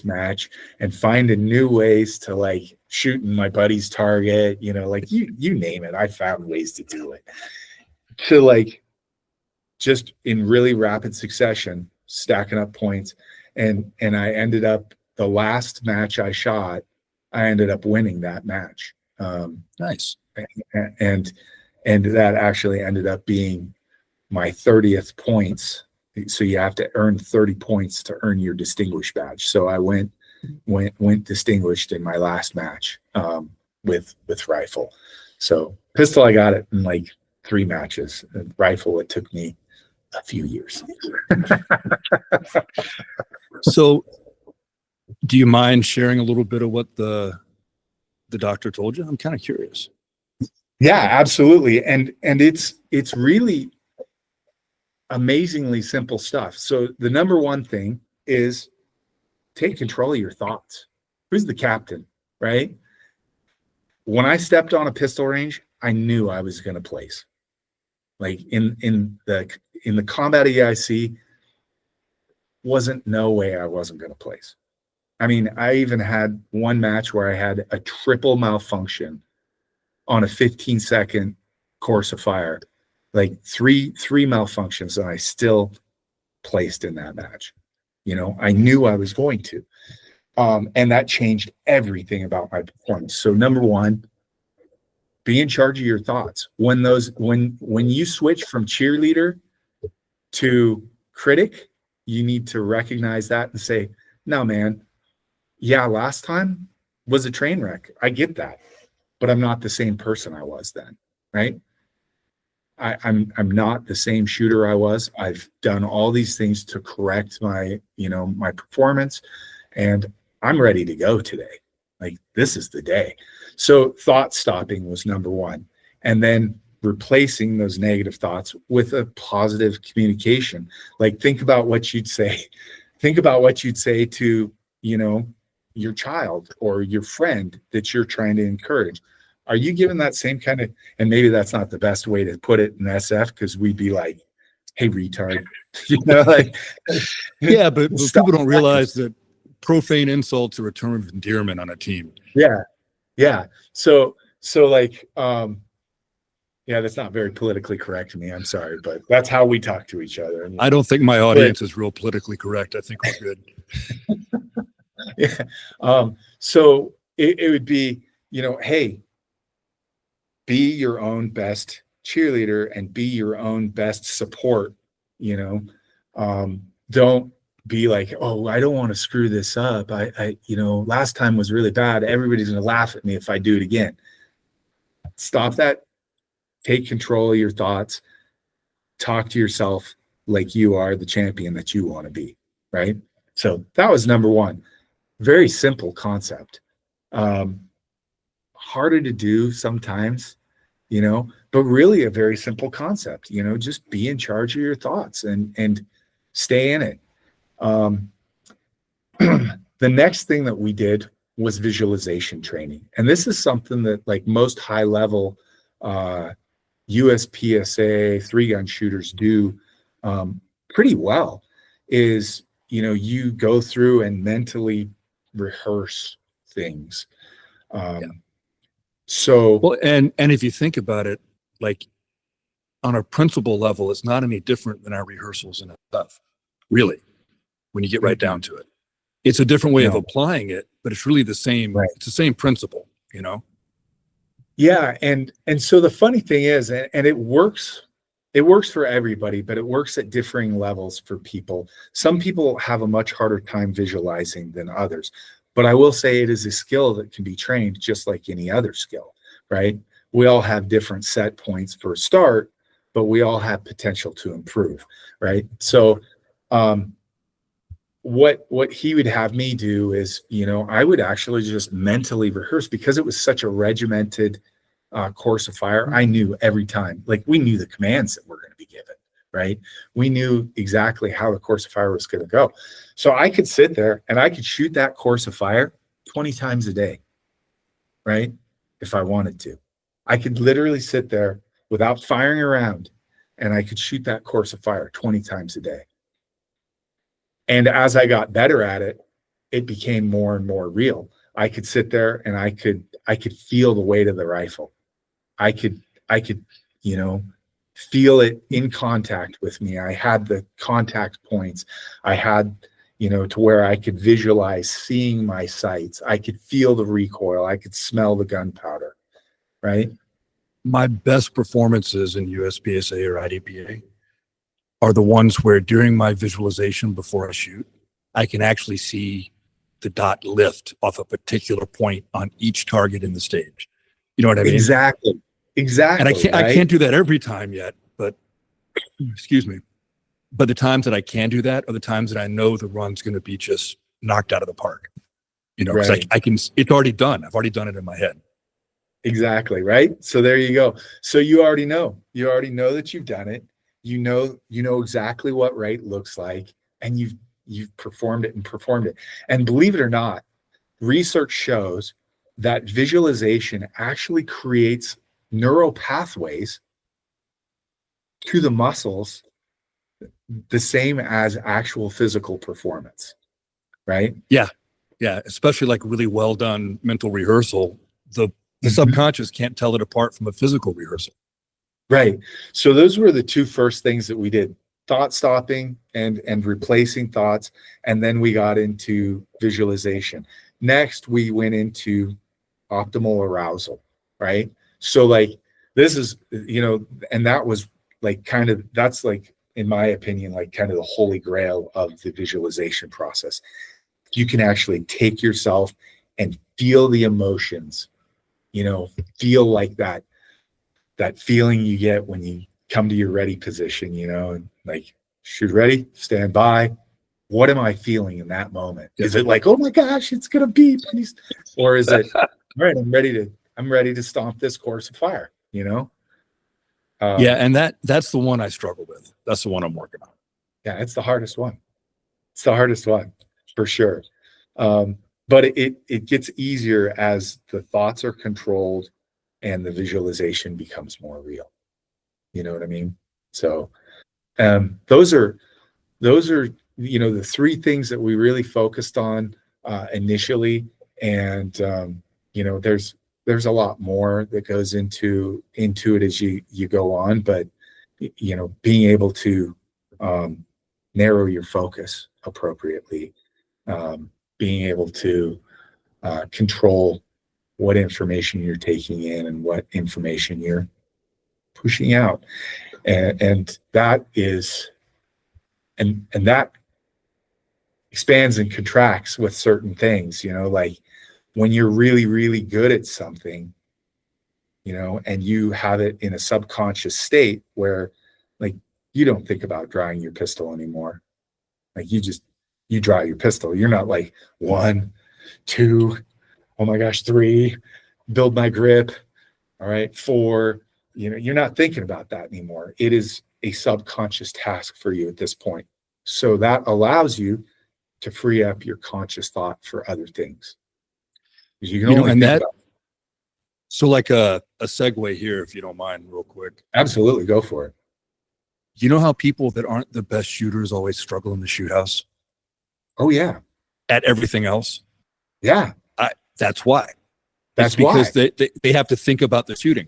match and finding new ways to like shooting my buddy's target, like you name it, I found ways to do it, to like just in really rapid succession stacking up points, and I ended up, the last match I shot, I ended up winning that match. Nice. And that actually ended up being my 30th points. So you have to earn 30 points to earn your distinguished badge. So I went distinguished in my last match with rifle. So pistol, I got it in like 3 matches. And rifle, it took me a few years. So do you mind sharing a little bit of what the doctor told you? I'm kind of curious. Yeah, absolutely. And it's really amazingly simple stuff. So the number one thing is take control of your thoughts. Who's the captain, right? When I stepped on a pistol range, I knew I was going to place. Like in the combat EIC, wasn't no way I wasn't going to place. I mean, I even had one match where I had a triple malfunction on a 15-second course of fire, like three malfunctions, and I still placed in that match. I knew I was going to, and that changed everything about my performance. So number one, be in charge of your thoughts. When you switch from cheerleader to critic, you need to recognize that and say, no, man, yeah, last time was a train wreck. I get that, but I'm not the same person I was then, right? I'm not the same shooter I was. I've done all these things to correct my performance, and I'm ready to go today. Like, this is the day. So thought stopping was number one. And then replacing those negative thoughts with a positive communication. Like, think about what you'd say. Think about what you'd say to, your child or your friend that you're trying to encourage. Are you giving that same kind of, and maybe that's not the best way to put it in SF, because we'd be like, hey, retard, Yeah, but people don't realize that profane insults are a term of endearment on a team. Yeah. So like, yeah, that's not very politically correct to me. I'm sorry, but that's how we talk to each other. I don't think my audience is real politically correct. I think we're good. Yeah. So it would be, hey, be your own best cheerleader and be your own best support. Don't be like, oh, I don't want to screw this up. I last time was really bad. Everybody's going to laugh at me if I do it again. Stop that. Take control of your thoughts. Talk to yourself like you are the champion that you want to be, right? So that was number one. Very simple concept. Harder to do sometimes, but really a very simple concept. Just be in charge of your thoughts and stay in it. The next thing that we did was visualization training. And this is something that, like, most high level USPSA 3-gun shooters do pretty well, is, you go through and mentally rehearse things. So, well, and if you think about it, like, on a principle level, it's not any different than our rehearsals and stuff, really, when you get right down to it. It's a different way of applying it, but it's really the same. Right. It's the same principle, Yeah. And so the funny thing is, and it works for everybody, but it works at differing levels for people. Some people have a much harder time visualizing than others, but I will say it is a skill that can be trained just like any other skill, right? We all have different set points for a start, but we all have potential to improve, right? So, what he would have me do is, I would actually just mentally rehearse, because it was such a regimented course of fire. I knew every time, like, we knew the commands that were going to be given, right? We knew exactly how the course of fire was going to go. So I could sit there and I could shoot that course of fire 20 times a day, right? If I wanted to. I could literally sit there without firing around, and I could shoot that course of fire 20 times a day. And as I got better at it, it became more and more real. I could sit there and I could feel the weight of the rifle. I could, you know, feel it in contact with me. I had the contact points. I had, you know, to where I could visualize seeing my sights. I could feel the recoil. I could smell the gunpowder, right? My best performances in USPSA or IDPA are the ones where during my visualization before I shoot, I can actually see the dot lift off a particular point on each target in the stage. You know what I mean? Exactly. And Right? I can't do that every time yet, but excuse me. But the times that I can do that are the times that I know the run's going to be just knocked out of the park. You know, because Right. I can, it's already done. I've already done it in my head. Exactly. Right. So there you go. So you already know that you've done it. You know exactly what right looks like, and you've performed it. And believe it or not, research shows that visualization actually creates neural pathways to the muscles the same as actual physical performance, right? Yeah. Especially like really well done mental rehearsal. The subconscious can't tell it apart from a physical rehearsal. Right. So those were the two first things that we did: thought stopping and replacing thoughts. And then we got into visualization. Next, we went into optimal arousal, right? So like, this is, you know, and that was like that's like, in my opinion, like kind of the holy grail of the visualization process. You can actually take yourself and feel the emotions, you know, feel like that feeling you get when you come to your ready position, you know, and like, shoot ready, stand by. What am I feeling in that moment? Yeah. Is it like, oh my gosh, it's gonna beep, or is it, all right, I'm ready to stomp this course of fire, you know? Yeah, and that's the one I struggle with. That's the one I'm working on. Yeah, it's the hardest one. It's the hardest one for sure. But it gets easier as the thoughts are controlled and the visualization becomes more real. You know what I mean? So those are, you know, the three things that we really focused on initially. And you know, there's a lot more that goes into it as you go on, but you know, being able to narrow your focus appropriately, being able to control what information you're taking in and what information you're pushing out, and that is, and that expands and contracts with certain things, you know, like when you're really, really good at something, you know, and you have it in a subconscious state where like you don't think about drawing your pistol anymore. Like you draw your pistol. You're not like 1, 2, oh my gosh, 3, build my grip. All right, 4, you know, you're not thinking about that anymore. It is a subconscious task for you at this point. So that allows you to free up your conscious thought for other things. You can only think about. So like a segue here, if you don't mind, real quick. Absolutely, go for it. You know how people that aren't the best shooters always struggle in the shoot house? Oh yeah. At everything else? Yeah. That's why. That's because why. they have to think about the shooting.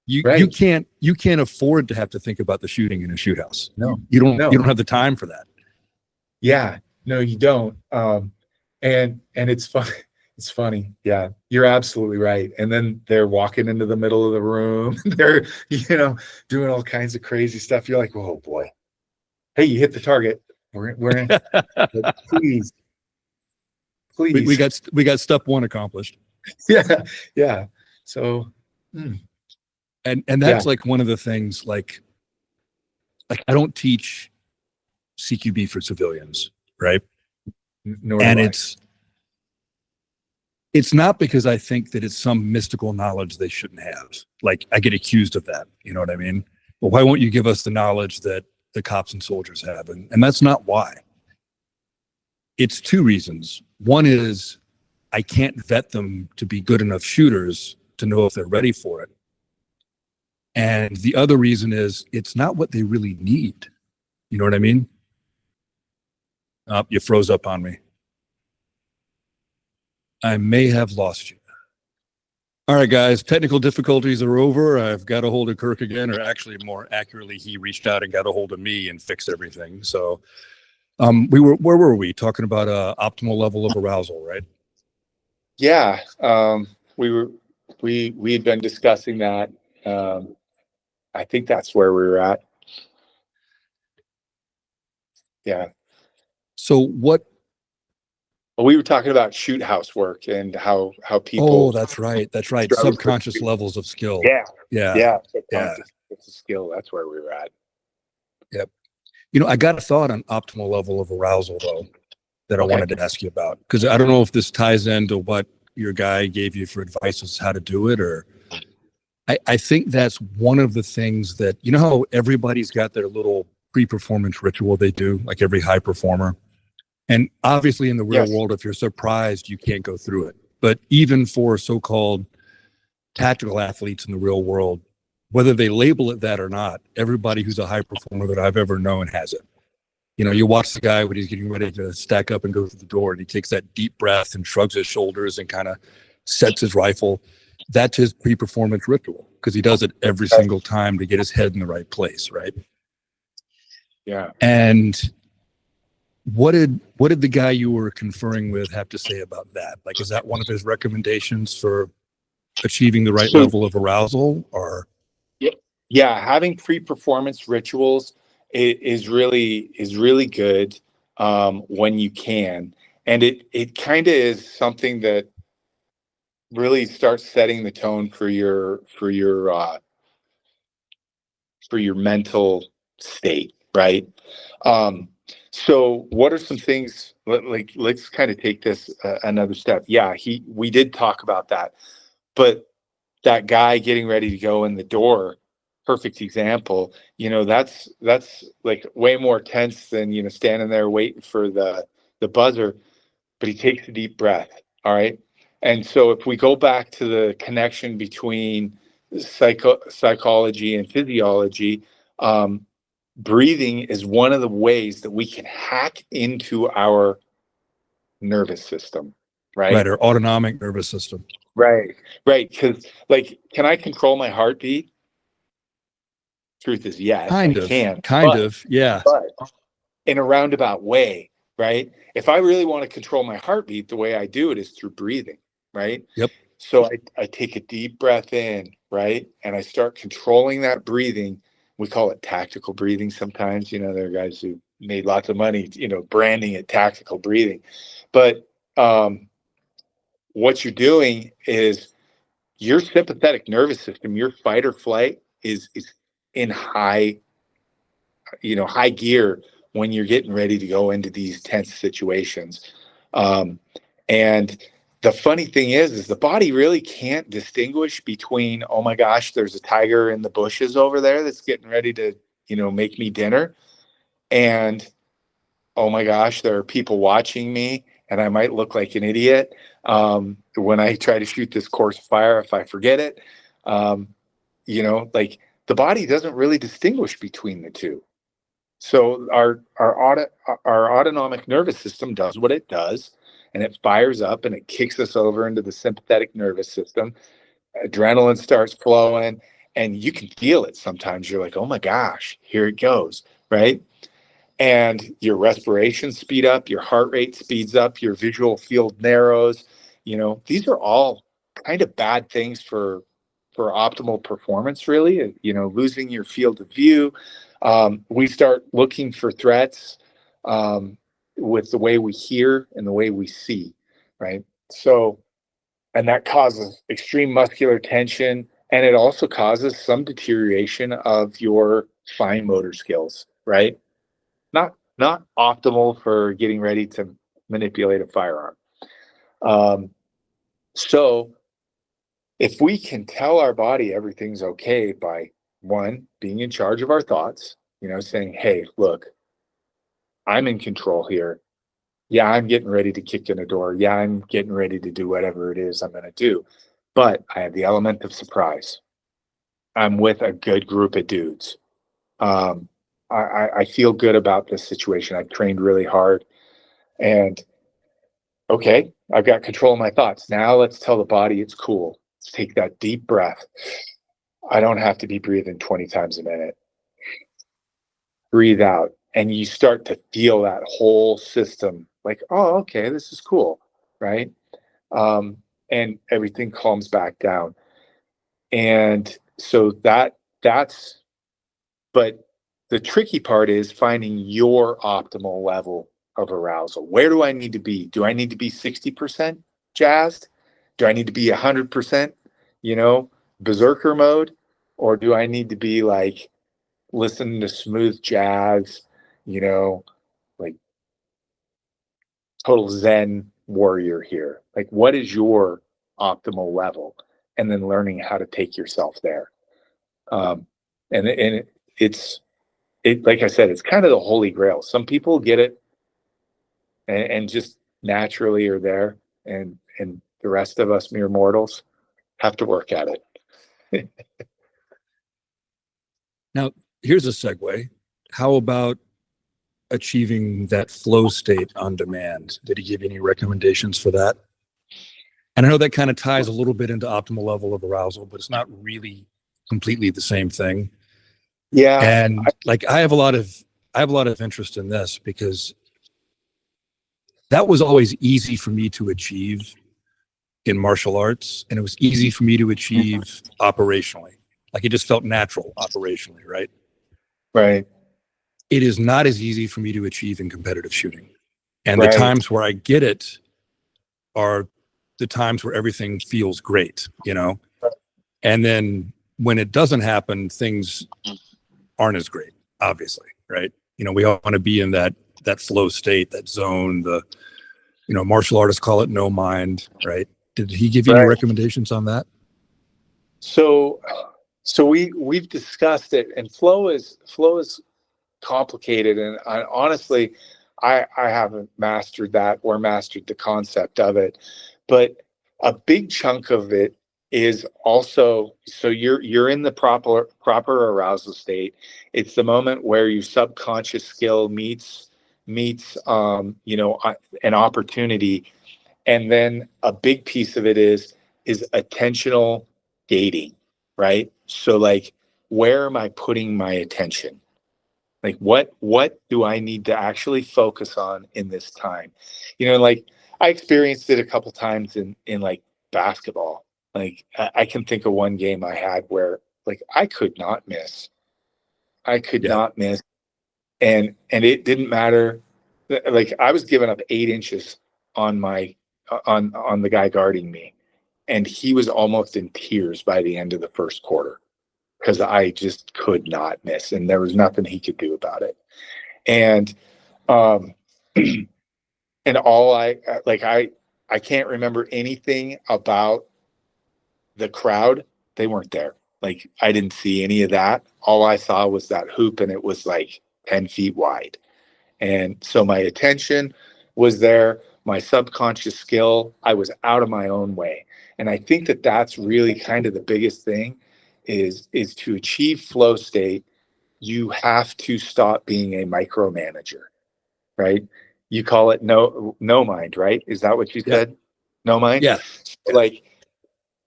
You can't afford to have to think about the shooting in a shoot house. No. You don't have the time for that. Yeah. No, you don't. And it's fun. It's funny. Yeah, you're absolutely right. And then they're walking into the middle of the room. They're, you know, doing all kinds of crazy stuff. You're like, oh boy. Hey, you hit the target. We're in. Please. We got step one accomplished. Yeah. So, and that's like one of the things. Like I don't teach CQB for civilians, right? And it's not because I think that it's some mystical knowledge they shouldn't have. Like I get accused of that. You know what I mean? Well, why won't you give us the knowledge that the cops and soldiers have? And that's not why. It's two reasons. One is I can't vet them to be good enough shooters to know if they're ready for it. And the other reason is it's not what they really need. You know what I mean? You froze up on me. I may have lost you. All right, guys, technical difficulties are over. I've got a hold of Kirk again, or actually more accurately, he reached out and got a hold of me and fixed everything. So where were we? Talking about optimal level of arousal, right? Yeah. We had been discussing that. I think that's where we were at. Yeah. So what? Well, we were talking about shoot house work and how people. Oh, that's right. That's right. Subconscious levels of skill. Yeah. Yeah. It's a skill. That's where we were at. Yep. You know, I got a thought on optimal level of arousal though that I wanted to ask you about, because I don't know if this ties into what your guy gave you for advice as how to do it, or I think that's one of the things that, you know how everybody's got their little pre-performance ritual they do, like every high performer. And obviously in the real world, if you're surprised, you can't go through it. But even for so-called tactical athletes in the real world, whether they label it that or not, everybody who's a high performer that I've ever known has it. You know, you watch the guy when he's getting ready to stack up and go through the door, and he takes that deep breath and shrugs his shoulders and kind of sets his rifle. That's his pre-performance ritual, because he does it every single time to get his head in the right place, right? Yeah. And what did the guy you were conferring with have to say about that? Like, is that one of his recommendations for achieving the right level of arousal? Or yeah, having pre-performance rituals is really good when you can, and it kind of is something that really starts setting the tone for your mental state, right? So what are some things, let's kind of take this another step. Yeah, we did talk about that, but that guy getting ready to go in the door, perfect example. You know, that's like way more tense than, you know, standing there waiting for the buzzer, but he takes a deep breath. All right. And so if we go back to the connection between psychology and physiology, breathing is one of the ways that we can hack into our nervous system, right? Our autonomic nervous system. Right. Because, like, can I control my heartbeat? Truth is yes, kind of, yeah. But in a roundabout way, right? If I really want to control my heartbeat, the way I do it is through breathing, right? Yep. So I take a deep breath in, right? And I start controlling that breathing. We call it tactical breathing sometimes. You know, there are guys who made lots of money, you know, branding it tactical breathing. But what you're doing is your sympathetic nervous system, your fight or flight is in high gear when you're getting ready to go into these tense situations. And the funny thing is the body really can't distinguish between, oh my gosh, there's a tiger in the bushes over there that's getting ready to, you know, make me dinner. And, oh my gosh, there are people watching me and I might look like an idiot when I try to shoot this course of fire if I forget it. You know, like, the body doesn't really distinguish between the two. So our autonomic nervous system does what it does, and it fires up and it kicks us over into the sympathetic nervous system. Adrenaline starts flowing, and you can feel it sometimes. You're like, oh my gosh, here it goes, right? And your respiration speed up, your heart rate speeds up, your visual field narrows. You know, these are all kind of bad things for optimal performance, really. You know, losing your field of view. We start looking for threats with the way we hear and the way we see, right? So, and that causes extreme muscular tension, and it also causes some deterioration of your fine motor skills, right? Not optimal for getting ready to manipulate a firearm. So if we can tell our body everything's okay by, one, being in charge of our thoughts, you know, saying, hey, look, I'm in control here. Yeah, I'm getting ready to kick in a door. Yeah, I'm getting ready to do whatever it is I'm going to do. But I have the element of surprise. I'm with a good group of dudes. I feel good about this situation. I've trained really hard, and okay, I've got control of my thoughts. Now let's tell the body it's cool. Let's take that deep breath. I don't have to be breathing 20 times a minute. Breathe out. And you start to feel that whole system like, oh, okay, this is cool. Right. And everything calms back down. And so but the tricky part is finding your optimal level of arousal. Where do I need to be? Do I need to be 60% jazzed? Do I need to be 100%, berserker mode? Or do I need to be like listening to smooth jazz, like total Zen warrior here? Like, what is your optimal level? And then learning how to take yourself there. And it's like I said, it's kind of the holy grail. Some people get it and just naturally are there, and the rest of us mere mortals have to work at it. Now, here's a segue. How about achieving that flow state on demand? Did he give you any recommendations for that? And I know that kind of ties a little bit into optimal level of arousal, but it's not really completely the same thing. Yeah. And like I have a lot of interest in this because that was always easy for me to achieve in martial arts, and it was easy for me to achieve operationally. Like it just felt natural operationally, right? Right. It is not as easy for me to achieve in competitive shooting. And Right. the times where I get it are the times where everything feels great, And then when it doesn't happen, things aren't as great, obviously, right? We all want to be in that flow state, that zone, martial artists call it no mind, right? Did he give you any recommendations on that? So we've discussed it, and flow is complicated, and honestly, I haven't mastered that or mastered the concept of it, but a big chunk of it is also, so you're in the proper arousal state. It's the moment where your subconscious skill meets an opportunity, and then a big piece of it is attentional gating, right? So like, where am I putting my attention? Like what do I need to actually focus on in this time? Like I experienced it a couple times in like basketball. Like I can think of one game I had where like I could not miss. Not miss. And it didn't matter. Like I was giving up 8 inches on my on the guy guarding me, and he was almost in tears by the end of the first quarter because I just could not miss, and there was nothing he could do about it. And and all I can't remember anything about the crowd. They weren't there. Like I didn't see any of that. All I saw was that hoop, and it was like 10 feet wide. And so my attention was there. My subconscious skill, I was out of my own way. And I think that that's really kind of the biggest thing is to achieve flow state. You have to stop being a micromanager, right? You call it no mind, right? Is that what you said? No mind? Yeah. Like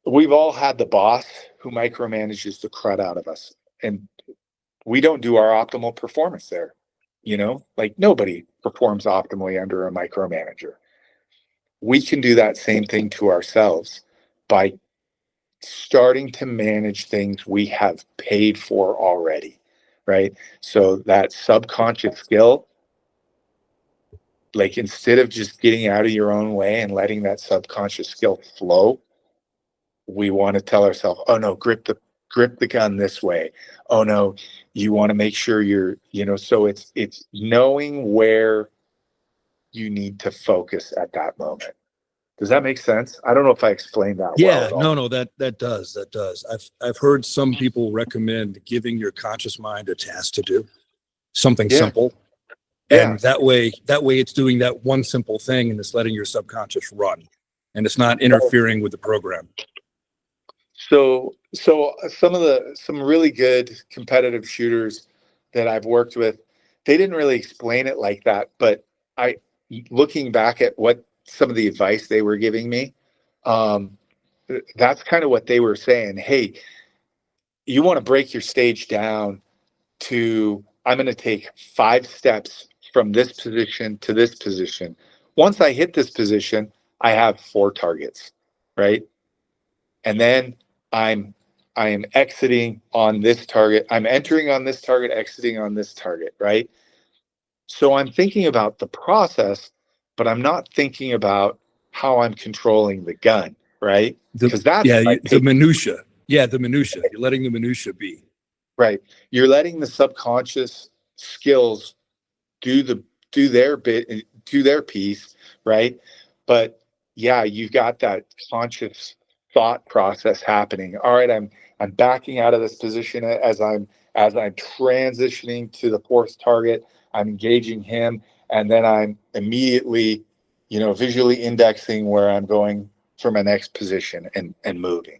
we've all had the boss who micromanages the crud out of us, and we don't do our optimal performance there. Like nobody performs optimally under a micromanager. We can do that same thing to ourselves by starting to manage things we have paid for already, right? So that subconscious skill, like instead of just getting out of your own way and letting that subconscious skill flow, we want to tell ourselves, oh no, grip the gun this way. Oh no, you want to make sure you're, so it's knowing where you need to focus at that moment. Does that make sense? I don't know if I explained that well at all. No, that does. I've heard some people recommend giving your conscious mind a task to do, something simple. And that way it's doing that one simple thing and it's letting your subconscious run, and it's not interfering with the program. So So some really good competitive shooters that I've worked with, they didn't really explain it like that, but looking back at what some of the advice they were giving me, that's kind of what they were saying. Hey, you want to break your stage down to, I'm going to take 5 steps from this position to this position. Once I hit this position, I have 4 targets, right? And then I am exiting on this target. I'm entering on this target, exiting on this target, right? So I'm thinking about the process, but I'm not thinking about how I'm controlling the gun, right? Because that's the minutia. Yeah, the minutia. You're letting the minutia be. Right. You're letting the subconscious skills do their bit, do their piece, right? But yeah, you've got that conscious thought process happening. All right, I'm backing out of this position as I'm transitioning to the 4th target. I'm engaging him, and then I'm immediately, visually indexing where I'm going for my next position and moving.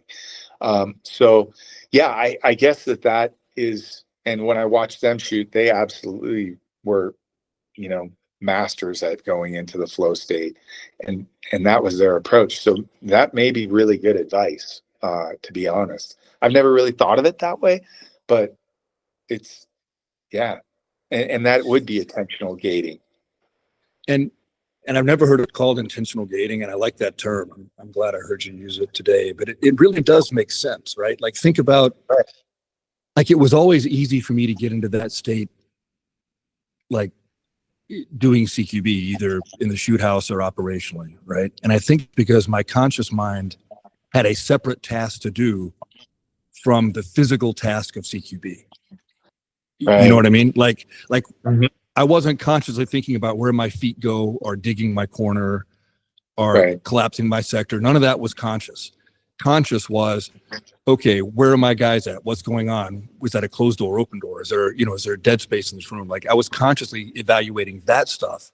So yeah, I guess that is, and when I watched them shoot, they absolutely were, masters at going into the flow state, and that was their approach. So that may be really good advice, to be honest. I've never really thought of it that way, but it's, yeah. And that would be attentional gating. And I've never heard it called intentional gating, and I like that term. I'm glad I heard you use it today, but it really does make sense, right? Like, think about, like, it was always easy for me to get into that state, like doing CQB, either in the shoot house or operationally, right? And I think because my conscious mind had a separate task to do from the physical task of CQB. Right. You know what I mean? Like Mhm. I wasn't consciously thinking about where my feet go or digging my corner or collapsing my sector. None of that was conscious. Conscious was, okay, where are my guys at? What's going on? Was that a closed door, open door? Is there a dead space in this room? Like, I was consciously evaluating that stuff.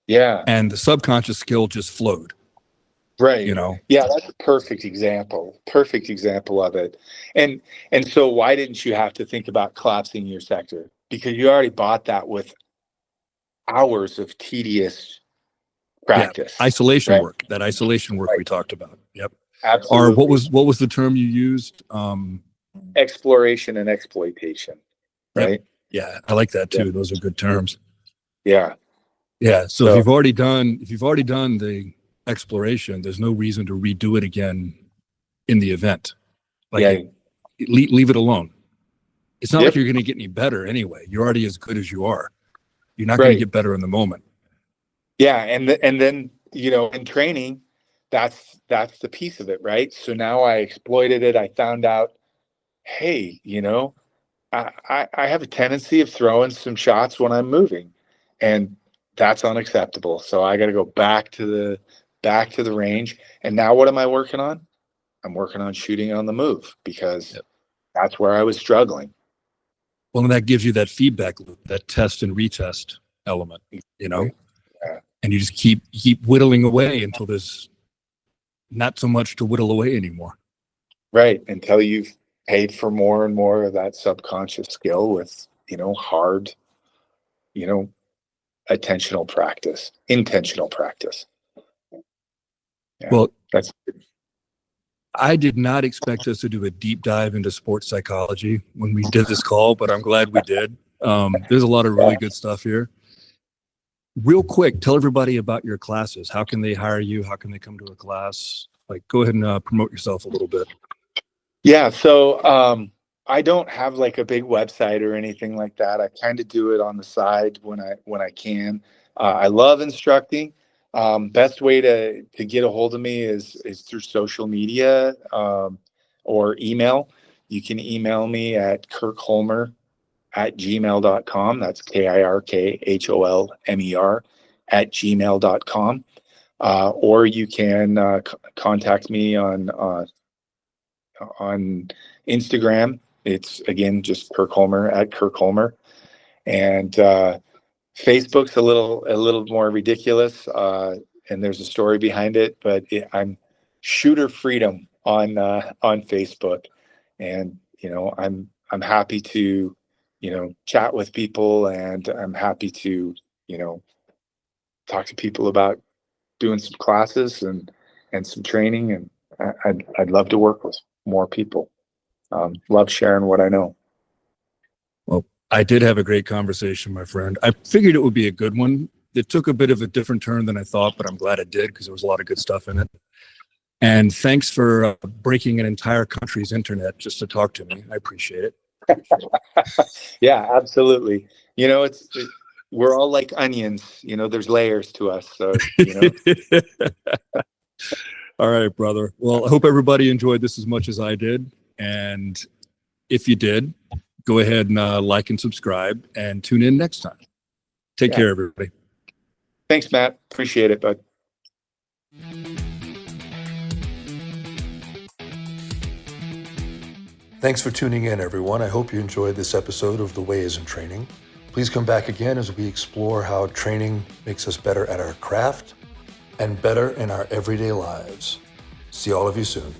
Yeah. And the subconscious skill just flowed. Right. Yeah, that's a perfect example of it. And so why didn't you have to think about collapsing your sector? Because you already bought that with hours of tedious practice. Yeah. Isolation right? work. That isolation work we talked about. Yep. Absolutely. Or what was the term you used? Exploration and exploitation. Right. Yep. Yeah, I like that too. Those are good terms. Yeah. Yeah. So if you've already done the exploration, there's no reason to redo it again in the event. Like, leave it alone. It's not like you're going to get any better anyway. You're already as good as you are. You're not going to get better in the moment. Yeah, and then in training, that's the piece of it, right? So now I exploited it. I found out, hey, I have a tendency of throwing some shots when I'm moving, and that's unacceptable. So I got to go back to the range. And now what am I working on? I'm working on shooting on the move, because that's where I was struggling. Well, and that gives you that feedback loop, that test and retest element, Yeah. And you just keep whittling away until there's not so much to whittle away anymore. Right. Until you've paid for more and more of that subconscious skill with, hard, intentional practice. Yeah, well, that's I did not expect us to do a deep dive into sports psychology when we did this call, but I'm glad we did. There's a lot of really good stuff here. Real quick, tell everybody about your classes. How can they hire you? How can they come to a class? Like, go ahead and promote yourself a little bit. Yeah. So I don't have like a big website or anything like that. I kind of do it on the side when I can. I love instructing. Best way to get a hold of me is through social media, or email. You can email me at kirkholmer@gmail.com. That's KIRKHOLMER @gmail.com. Or you can contact me on Instagram. It's, again, just Kirk Holmer @Kirk Holmer. And Facebook's a little more ridiculous, and there's a story behind it. But I'm Shooter Freedom on Facebook, And, I'm happy to, chat with people, and I'm happy to, talk to people about doing some classes and some training. And I'd love to work with more people. Love sharing what I know. Well, I did have a great conversation, my friend. I figured it would be a good one. It took a bit of a different turn than I thought, but I'm glad it did because there was a lot of good stuff in it. And thanks for breaking an entire country's internet just to talk to me. I appreciate it. Yeah, absolutely. We're all like onions. There's layers to us. So, All right, brother. Well, I hope everybody enjoyed this as much as I did. And if you did, go ahead and like and subscribe and tune in next time. Take care, everybody. Thanks, Matt. Appreciate it, bud. Thanks for tuning in, everyone. I hope you enjoyed this episode of The Way is in Training. Please come back again as we explore how training makes us better at our craft and better in our everyday lives. See all of you soon.